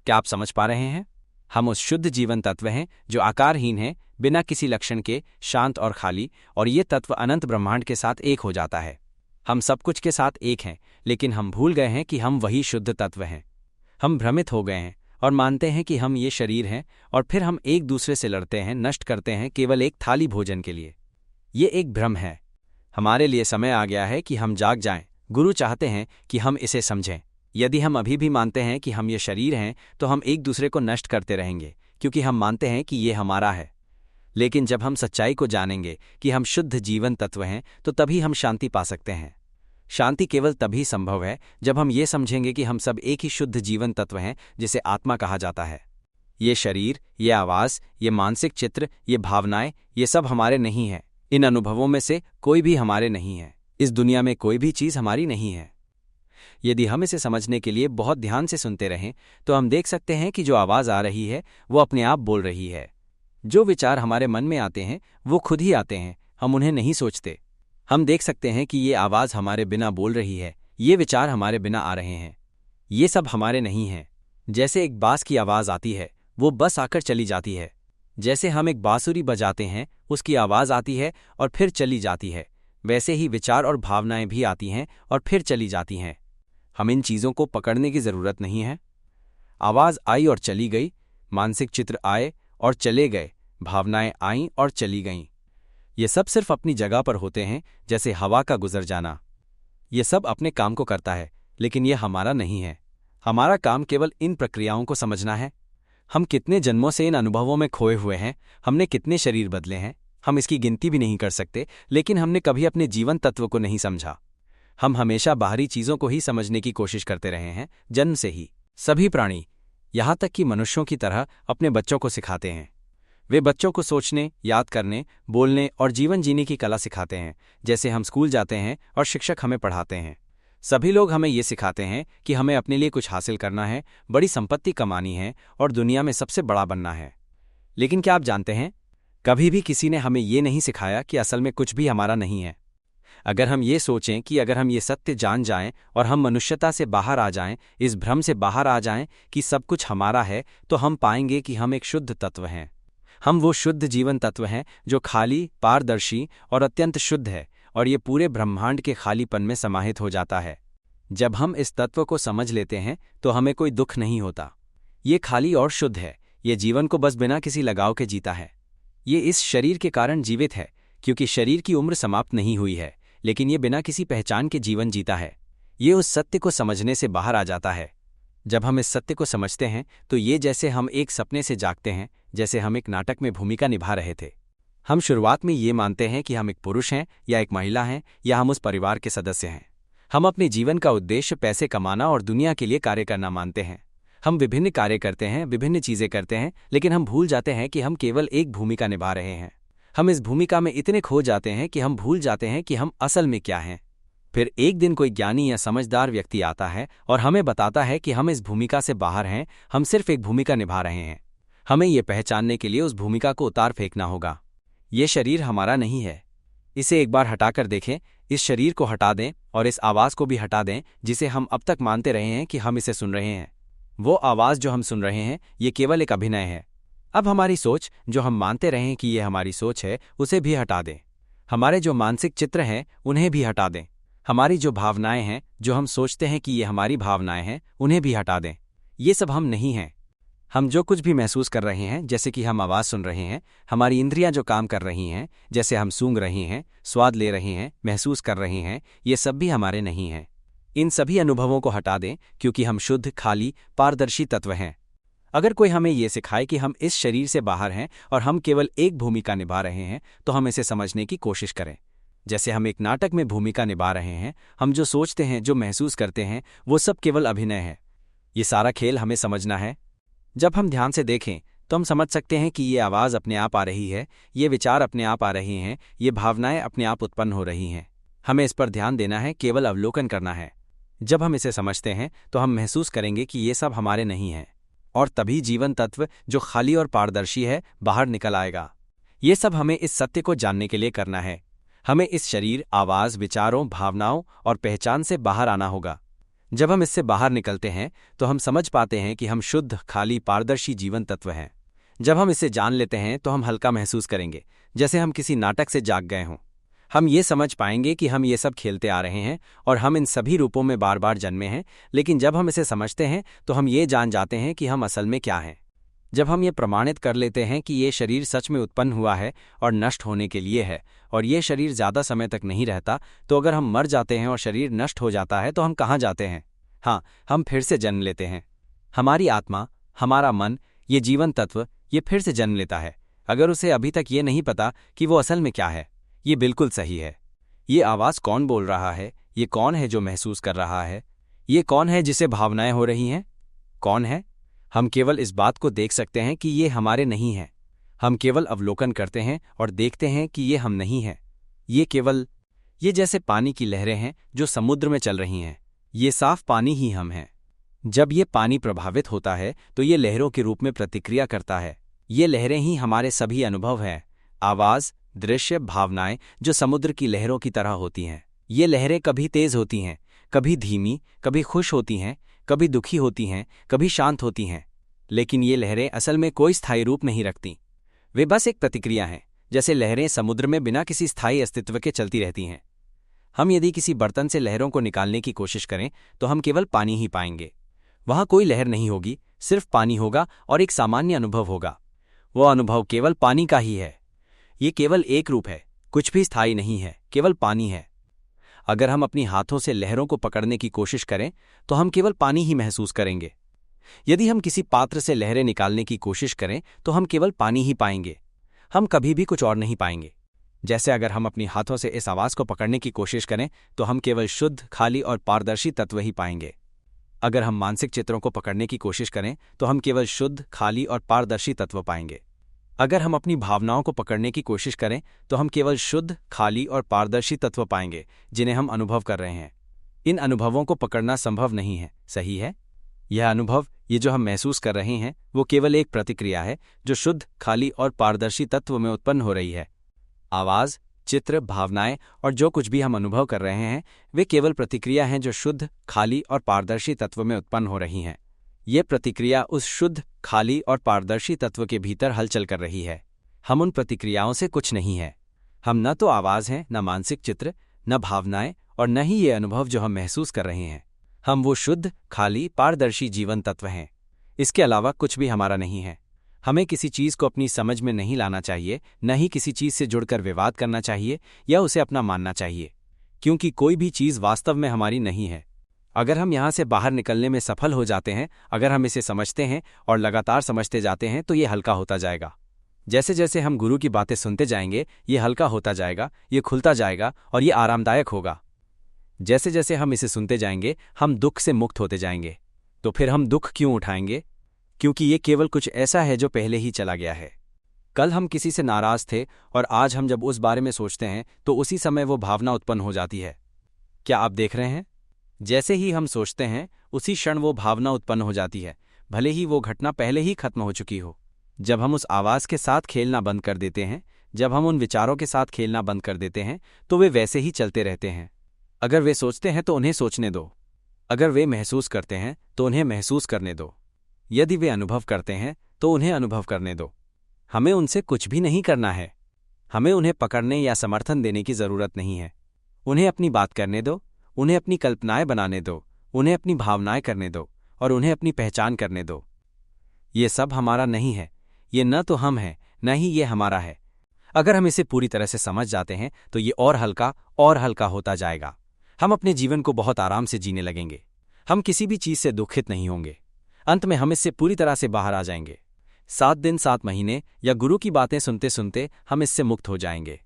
क्या आप समझ पा रहे हैं? हम उस शुद्ध जीवन तत्व हैं जो आकारहीन है, बिना किसी लक्षण के, शांत और खाली, और ये तत्व अनंत ब्रह्मांड के साथ एक हो जाता है। हम सब कुछ के साथ एक हैं, लेकिन हम भूल गए हैं कि हम वही शुद्ध तत्व हैं। हम भ्रमित हो गए हैं और मानते हैं कि हम ये शरीर हैं, और फिर हम एक दूसरे से लड़ते हैं, नष्ट करते हैं, केवल एक थाली भोजन के लिए। ये एक भ्रम है। हमारे लिए समय आ गया है कि हम जाग जाएं। गुरु चाहते हैं कि हम इसे समझें। यदि हम अभी भी मानते हैं कि हम ये शरीर हैं, तो हम एक दूसरे को नष्ट करते रहेंगे, क्योंकि हम मानते हैं कि ये हमारा है। लेकिन जब हम सच्चाई को जानेंगे कि हम शुद्ध जीवन तत्व हैं, तो तभी हम शांति पा सकते हैं। शांति केवल तभी संभव है जब हम ये समझेंगे कि हम सब एक ही शुद्ध जीवन तत्व हैं, जिसे आत्मा कहा जाता है। ये शरीर, ये आवाज़, ये मानसिक चित्र, ये भावनाएं, ये सब हमारे नहीं हैं। इन अनुभवों में से कोई भी हमारे नहीं है। इस दुनिया में कोई भी चीज़ हमारी नहीं है। यदि हम इसे समझने के लिए बहुत ध्यान से सुनते रहें, तो हम देख सकते हैं कि जो आवाज़ आ रही है वो अपने आप बोल रही है। जो विचार हमारे मन में आते हैं वो खुद ही आते हैं, हम उन्हें नहीं सोचते। हम देख सकते हैं कि ये आवाज़ हमारे बिना बोल रही है, ये विचार हमारे बिना आ रहे हैं। ये सब हमारे नहीं हैं। जैसे एक बांस की आवाज़ आती है, वो बस आकर चली जाती है। जैसे हम एक बांसुरी बजाते हैं, उसकी आवाज़ आती है और फिर चली जाती है, वैसे ही विचार और भावनाएं भी आती हैं और फिर चली जाती हैं। हम इन चीज़ों को पकड़ने की ज़रूरत नहीं है। आवाज़ आई और चली गई, मानसिक चित्र आए और चले गए, भावनाएं आईं और चली गईं। ये सब सिर्फ अपनी जगह पर होते हैं, जैसे हवा का गुजर जाना। ये सब अपने काम को करता है, लेकिन ये हमारा नहीं है। हमारा काम केवल इन प्रक्रियाओं को समझना है। हम कितने जन्मों से इन अनुभवों में खोए हुए हैं, हमने कितने शरीर बदले हैं, हम इसकी गिनती भी नहीं कर सकते, लेकिन हमने कभी अपने जीवन तत्व को नहीं समझा। हम हमेशा बाहरी चीज़ों को ही समझने की कोशिश करते रहे हैं, जन्म से ही। सभी प्राणी, यहाँ तक कि मनुष्यों की तरह, अपने बच्चों को सिखाते हैं। वे बच्चों को सोचने, याद करने, बोलने और जीवन जीने की कला सिखाते हैं, जैसे हम स्कूल जाते हैं और शिक्षक हमें पढ़ाते हैं। सभी लोग हमें ये सिखाते हैं कि हमें अपने लिए कुछ हासिल करना है, बड़ी संपत्ति कमानी है और दुनिया में सबसे बड़ा बनना है। लेकिन क्या आप जानते हैं, कभी भी किसी ने हमें ये नहीं सिखाया कि असल में कुछ भी हमारा नहीं है। अगर हम ये सोचें कि अगर हम ये सत्य जान जाएं और हम मनुष्यता से बाहर आ जाएं, इस भ्रम से बाहर आ जाएं कि सब कुछ हमारा है, तो हम पाएंगे कि हम एक शुद्ध तत्व हैं। हम वो शुद्ध जीवन तत्व हैं जो खाली, पारदर्शी और अत्यंत शुद्ध है, और ये पूरे ब्रह्मांड के खालीपन में समाहित हो जाता है। जब हम इस तत्व को समझ लेते हैं तो हमें कोई दुख नहीं होता। ये खाली और शुद्ध है, ये जीवन को बस बिना किसी लगाव के जीता है। ये इस शरीर के कारण जीवित है, क्योंकि शरीर की उम्र समाप्त नहीं हुई है, लेकिन ये बिना किसी पहचान के जीवन जीता है। ये उस सत्य को समझने से बाहर आ जाता है। जब हम इस सत्य को समझते हैं तो ये जैसे हम एक सपने से जागते हैं, जैसे हम एक नाटक में भूमिका निभा रहे थे। हम शुरुआत में ये मानते हैं कि हम एक पुरुष हैं या एक महिला हैं या हम उस परिवार के सदस्य हैं। हम अपने जीवन का उद्देश्य पैसे कमाना और दुनिया के लिए कार्य करना मानते हैं। हम विभिन्न कार्य करते हैं, विभिन्न चीजें करते हैं, लेकिन हम भूल जाते हैं कि हम केवल एक भूमिका निभा रहे हैं। हम इस भूमिका में इतने खो जाते हैं कि हम भूल जाते हैं कि हम असल में क्या हैं। फिर एक दिन कोई ज्ञानी या समझदार व्यक्ति आता है और हमें बताता है कि हम इस भूमिका से बाहर हैं, हम सिर्फ एक भूमिका निभा रहे हैं। हमें ये पहचानने के लिए उस भूमिका को उतार फेंकना होगा। ये शरीर हमारा नहीं है। इसे एक बार हटाकर देखें, इस शरीर को हटा दें और इस आवाज़ को भी हटा दें जिसे हम अब तक मानते रहे हैं कि हम इसे सुन रहे हैं। वो आवाज़ जो हम सुन रहे हैं, ये केवल एक अभिनय है। अब हमारी सोच, जो हम मानते रहे हैं कि ये हमारी सोच है, उसे भी हटा दें। हमारे जो मानसिक चित्र हैं, उन्हें भी हटा दें। हमारी जो भावनाएं हैं, जो हम सोचते हैं कि ये हमारी भावनाएं हैं, उन्हें भी हटा दें। ये सब हम नहीं हैं। हम जो कुछ भी महसूस कर रहे हैं, जैसे कि हम आवाज़ सुन रहे हैं, हमारी इंद्रियां जो काम कर रही हैं, जैसे हम सूंघ रहे हैं, स्वाद ले रहे हैं, महसूस कर रहे हैं, ये सब भी हमारे नहीं हैं। इन सभी अनुभवों को हटा दें, क्योंकि हम शुद्ध, खाली, पारदर्शी तत्व हैं। अगर कोई हमें ये सिखाए कि हम इस शरीर से बाहर हैं और हम केवल एक भूमिका निभा रहे हैं, तो हम इसे समझने की कोशिश करें। जैसे हम एक नाटक में भूमिका निभा रहे हैं, हम जो सोचते हैं, जो महसूस करते हैं, वो सब केवल अभिनय है। ये सारा खेल हमें समझना है। जब हम ध्यान से देखें तो हम समझ सकते हैं कि ये आवाज़ अपने आप आ रही है, ये विचार अपने आप आ रहे हैं, ये भावनाएं अपने आप उत्पन्न हो रही हैं। हमें इस पर ध्यान देना है, केवल अवलोकन करना है। जब हम इसे समझते हैं तो हम महसूस करेंगे कि ये सब हमारे नहीं हैं, और तभी जीवन तत्व जो खाली और पारदर्शी है बाहर निकल आएगा। ये सब हमें इस सत्य को जानने के लिए करना है। हमें इस शरीर, आवाज़, विचारों, भावनाओं और पहचान से बाहर आना होगा। जब हम इससे बाहर निकलते हैं तो हम समझ पाते हैं कि हम शुद्ध, खाली, पारदर्शी जीवन तत्व हैं। जब हम इसे जान लेते हैं तो हम हल्का महसूस करेंगे, जैसे हम किसी नाटक से जाग गए हों। हम ये समझ पाएंगे कि हम ये सब खेलते आ रहे हैं और हम इन सभी रूपों में बार बार जन्मे हैं, लेकिन जब हम इसे समझते हैं तो हम ये जान जाते हैं कि हम असल में क्या हैं। जब हम ये प्रमाणित कर लेते हैं कि ये शरीर सच में उत्पन्न हुआ है और नष्ट होने के लिए है, और ये शरीर ज़्यादा समय तक नहीं रहता, तो अगर हम मर जाते हैं और शरीर नष्ट हो जाता है तो हम कहाँ जाते हैं? हाँ, हम फिर से जन्म लेते हैं। हमारी आत्मा, हमारा मन, ये जीवन तत्व, ये फिर से जन्म लेता है। अगर उसे अभी तक ये नहीं पता कि वो असल में क्या है। ये बिल्कुल सही है। ये आवाज़ कौन बोल रहा है? ये कौन है जो महसूस कर रहा है? ये कौन है जिसे भावनाएं हो रही हैं? कौन है? हम केवल इस बात को देख सकते हैं कि ये हमारे नहीं हैं। हम केवल अवलोकन करते हैं और देखते हैं कि ये हम नहीं हैं। ये जैसे पानी की लहरें हैं जो समुद्र में चल रही हैं। ये साफ पानी ही हम हैं। जब ये पानी प्रभावित होता है तो ये लहरों के रूप में प्रतिक्रिया करता है। ये लहरें ही हमारे सभी अनुभव हैं, आवाज़, दृश्य, भावनाएं, जो समुद्र की लहरों की तरह होती हैं। ये लहरें कभी तेज होती हैं, कभी धीमी, कभी खुश होती हैं, कभी दुखी होती हैं, कभी शांत होती हैं। लेकिन ये लहरें असल में कोई स्थायी रूप नहीं रखती। वे बस एक प्रतिक्रिया हैं, जैसे लहरें समुद्र में बिना किसी स्थायी अस्तित्व के चलती रहती हैं। हम यदि किसी बर्तन से लहरों को निकालने की कोशिश करें तो हम केवल पानी ही पाएंगे। वहाँ कोई लहर नहीं होगी, सिर्फ पानी होगा और एक सामान्य अनुभव होगा। वो अनुभव केवल पानी का ही है। ये केवल एक रूप है, कुछ भी स्थायी नहीं है, केवल पानी है। अगर हम अपनी हाथों से लहरों को पकड़ने की कोशिश करें तो हम केवल पानी ही महसूस करेंगे। यदि हम किसी पात्र से लहरें निकालने की कोशिश करें तो हम केवल पानी ही पाएंगे। हम कभी भी कुछ और नहीं पाएंगे। जैसे अगर हम अपनी हाथों से इस आवाज़ को पकड़ने की कोशिश करें तो हम केवल शुद्ध, खाली और पारदर्शी तत्व ही पाएंगे। अगर हम मानसिक चित्रों को पकड़ने की कोशिश करें तो हम केवल शुद्ध, खाली और पारदर्शी तत्व पाएंगे। अगर हम अपनी भावनाओं को पकड़ने की कोशिश करें तो हम केवल शुद्ध, खाली और पारदर्शी तत्व पाएंगे, जिन्हें हम अनुभव कर रहे हैं। इन अनुभवों को पकड़ना संभव नहीं है, सही है? यह अनुभव ये जो हम महसूस कर रहे हैं वो केवल एक प्रतिक्रिया है जो शुद्ध, खाली और पारदर्शी तत्व में उत्पन्न हो रही है। आवाज़, चित्र, भावनाएं और जो कुछ भी हम अनुभव कर रहे हैं वे केवल प्रतिक्रिया हैं जो शुद्ध, खाली और पारदर्शी तत्व में उत्पन्न हो रही हैं। ये प्रतिक्रिया उस शुद्ध, खाली और पारदर्शी तत्व के भीतर हलचल कर रही है। हम उन प्रतिक्रियाओं से कुछ नहीं हैं। हम न तो आवाज़ हैं, न मानसिक चित्र, न भावनाएं और न ही ये अनुभव जो हम महसूस कर रहे हैं। हम वो शुद्ध, खाली, पारदर्शी जीवन तत्व हैं। इसके अलावा कुछ भी हमारा नहीं है। हमें किसी चीज़ को अपनी समझ में नहीं लाना चाहिए, न ही किसी चीज़ से जुड़कर विवाद करना चाहिए या उसे अपना मानना चाहिए, क्योंकि कोई भी चीज़ वास्तव में हमारी नहीं है। अगर हम यहाँ से बाहर निकलने में सफल हो जाते हैं, अगर हम इसे समझते हैं और लगातार समझते जाते हैं तो ये हल्का होता जाएगा। जैसे जैसे हम गुरु की बातें सुनते जाएंगे ये हल्का होता जाएगा, ये खुलता जाएगा और ये आरामदायक होगा। जैसे जैसे हम इसे सुनते जाएंगे हम दुख से मुक्त होते जाएंगे। तो फिर हम दुख क्यों उठाएंगे? क्योंकि ये केवल कुछ ऐसा है जो पहले ही चला गया है। कल हम किसी से नाराज थे और आज हम जब उस बारे में सोचते हैं तो उसी समय वो भावना उत्पन्न हो जाती है। क्या आप देख रहे हैं? जैसे ही हम सोचते हैं उसी क्षण वो भावना उत्पन्न हो जाती है, भले ही वो घटना पहले ही खत्म हो चुकी हो। जब हम उस आवाज़ के साथ खेलना बंद कर देते हैं, जब हम उन विचारों के साथ खेलना बंद कर देते हैं तो वे वैसे ही चलते रहते हैं। अगर वे सोचते हैं तो उन्हें सोचने दो। अगर वे महसूस करते हैं तो उन्हें महसूस करने दो। यदि वे अनुभव करते हैं तो उन्हें अनुभव करने दो। हमें उनसे कुछ भी नहीं करना है। हमें उन्हें पकड़ने या समर्थन देने की ज़रूरत नहीं है। उन्हें अपनी बात करने दो, उन्हें अपनी कल्पनाएं बनाने दो, उन्हें अपनी भावनाएं करने दो और उन्हें अपनी पहचान करने दो। ये सब हमारा नहीं है। ये न तो हम हैं, न ही ये हमारा है। अगर हम इसे पूरी तरह से समझ जाते हैं तो ये और हल्का होता जाएगा। हम अपने जीवन को बहुत आराम से जीने लगेंगे। हम किसी भी चीज़ से दुखित नहीं होंगे। अंत में हम इससे पूरी तरह से बाहर आ जाएंगे। 7 दिन 7 महीने या गुरु की बातें सुनते सुनते हम इससे मुक्त हो जाएंगे।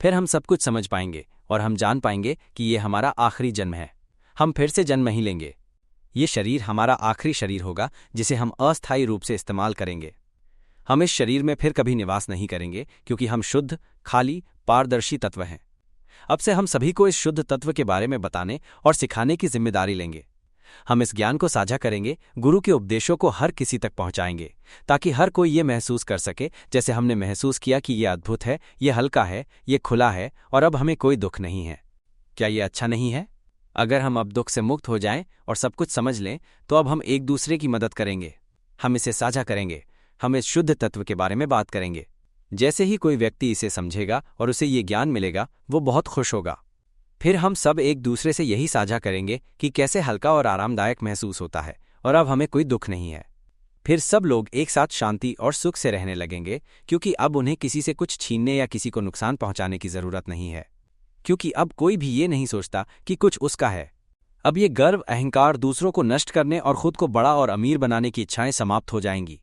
फिर हम सब कुछ समझ पाएंगे और हम जान पाएंगे कि ये हमारा आखिरी जन्म है। हम फिर से जन्म नहीं लेंगे। ये शरीर हमारा आखिरी शरीर होगा जिसे हम अस्थायी रूप से इस्तेमाल करेंगे। हम इस शरीर में फिर कभी निवास नहीं करेंगे क्योंकि हम शुद्ध, खाली, पारदर्शी तत्व हैं। अब से हम सभी को इस शुद्ध तत्व के बारे में बताने और सिखाने की जिम्मेदारी लेंगे। हम इस ज्ञान को साझा करेंगे, गुरु के उपदेशों को हर किसी तक पहुंचाएंगे ताकि हर कोई ये महसूस कर सके जैसे हमने महसूस किया कि ये अद्भुत है, ये हल्का है, ये खुला है और अब हमें कोई दुख नहीं है। क्या ये अच्छा नहीं है? अगर हम अब दुख से मुक्त हो जाएं और सब कुछ समझ लें तो अब हम एक दूसरे की मदद करेंगे। हम इसे साझा करेंगे। हम इस शुद्ध तत्व के बारे में बात करेंगे। जैसे ही कोई व्यक्ति इसे समझेगा और उसे ये ज्ञान मिलेगा वो बहुत खुश होगा। फिर हम सब एक दूसरे से यही साझा करेंगे कि कैसे हल्का और आरामदायक महसूस होता है और अब हमें कोई दुख नहीं है। फिर सब लोग एक साथ शांति और सुख से रहने लगेंगे क्योंकि अब उन्हें किसी से कुछ छीनने या किसी को नुकसान पहुंचाने की ज़रूरत नहीं है। क्योंकि अब कोई भी ये नहीं सोचता कि कुछ उसका है। अब ये गर्व, अहंकार, दूसरों को नष्ट करने और खुद को बड़ा और अमीर बनाने की इच्छाएं समाप्त हो जाएंगी।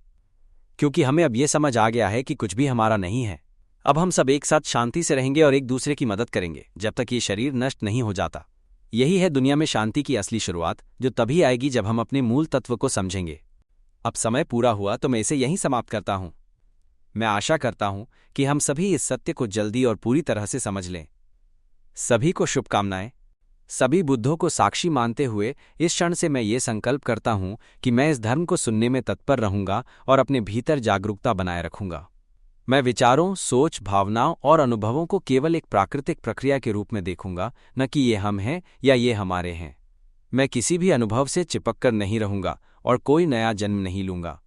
क्योंकि हमें अब ये समझ आ गया है कि कुछ भी हमारा नहीं है। अब हम सब एक साथ शांति से रहेंगे और एक दूसरे की मदद करेंगे जब तक ये शरीर नष्ट नहीं हो जाता। यही है दुनिया में शांति की असली शुरुआत, जो तभी आएगी जब हम अपने मूल तत्व को समझेंगे। अब समय पूरा हुआ तो मैं इसे यहीं समाप्त करता हूं। मैं आशा करता हूं कि हम सभी इस सत्य को जल्दी और पूरी तरह से समझ लें। सभी को शुभकामनाएं। सभी बुद्धों को साक्षी मानते हुए इस क्षण से मैं ये संकल्प करता हूं कि मैं इस धर्म को सुनने में तत्पर रहूंगा और अपने भीतर जागरूकता बनाए रखूंगा। मैं विचारों, सोच, भावनाओं और अनुभवों को केवल एक प्राकृतिक प्रक्रिया के रूप में देखूंगा, न कि ये हम हैं या ये हमारे हैं। मैं किसी भी अनुभव से चिपककर नहीं रहूंगा और कोई नया जन्म नहीं लूंगा।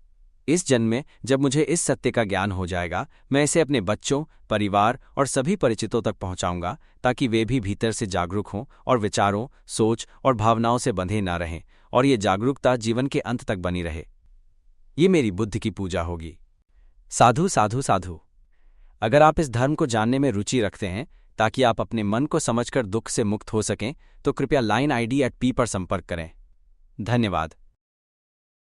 इस जन्म में जब मुझे इस सत्य का ज्ञान हो जाएगा, मैं इसे अपने बच्चों, परिवार और सभी परिचितों तक पहुंचाऊंगा ताकि वे भी भीतर से जागरूक हों और विचारों, सोच और भावनाओं से बंधे न रहें और ये जागरूकता जीवन के अंत तक बनी रहे। ये मेरी बुद्धि की पूजा होगी। साधु साधु साधु। अगर आप इस धर्म को जानने में रुचि रखते हैं ताकि आप अपने मन को समझकर दुख से मुक्त हो सकें तो कृपया लाइन ID @P पर संपर्क करें। धन्यवाद।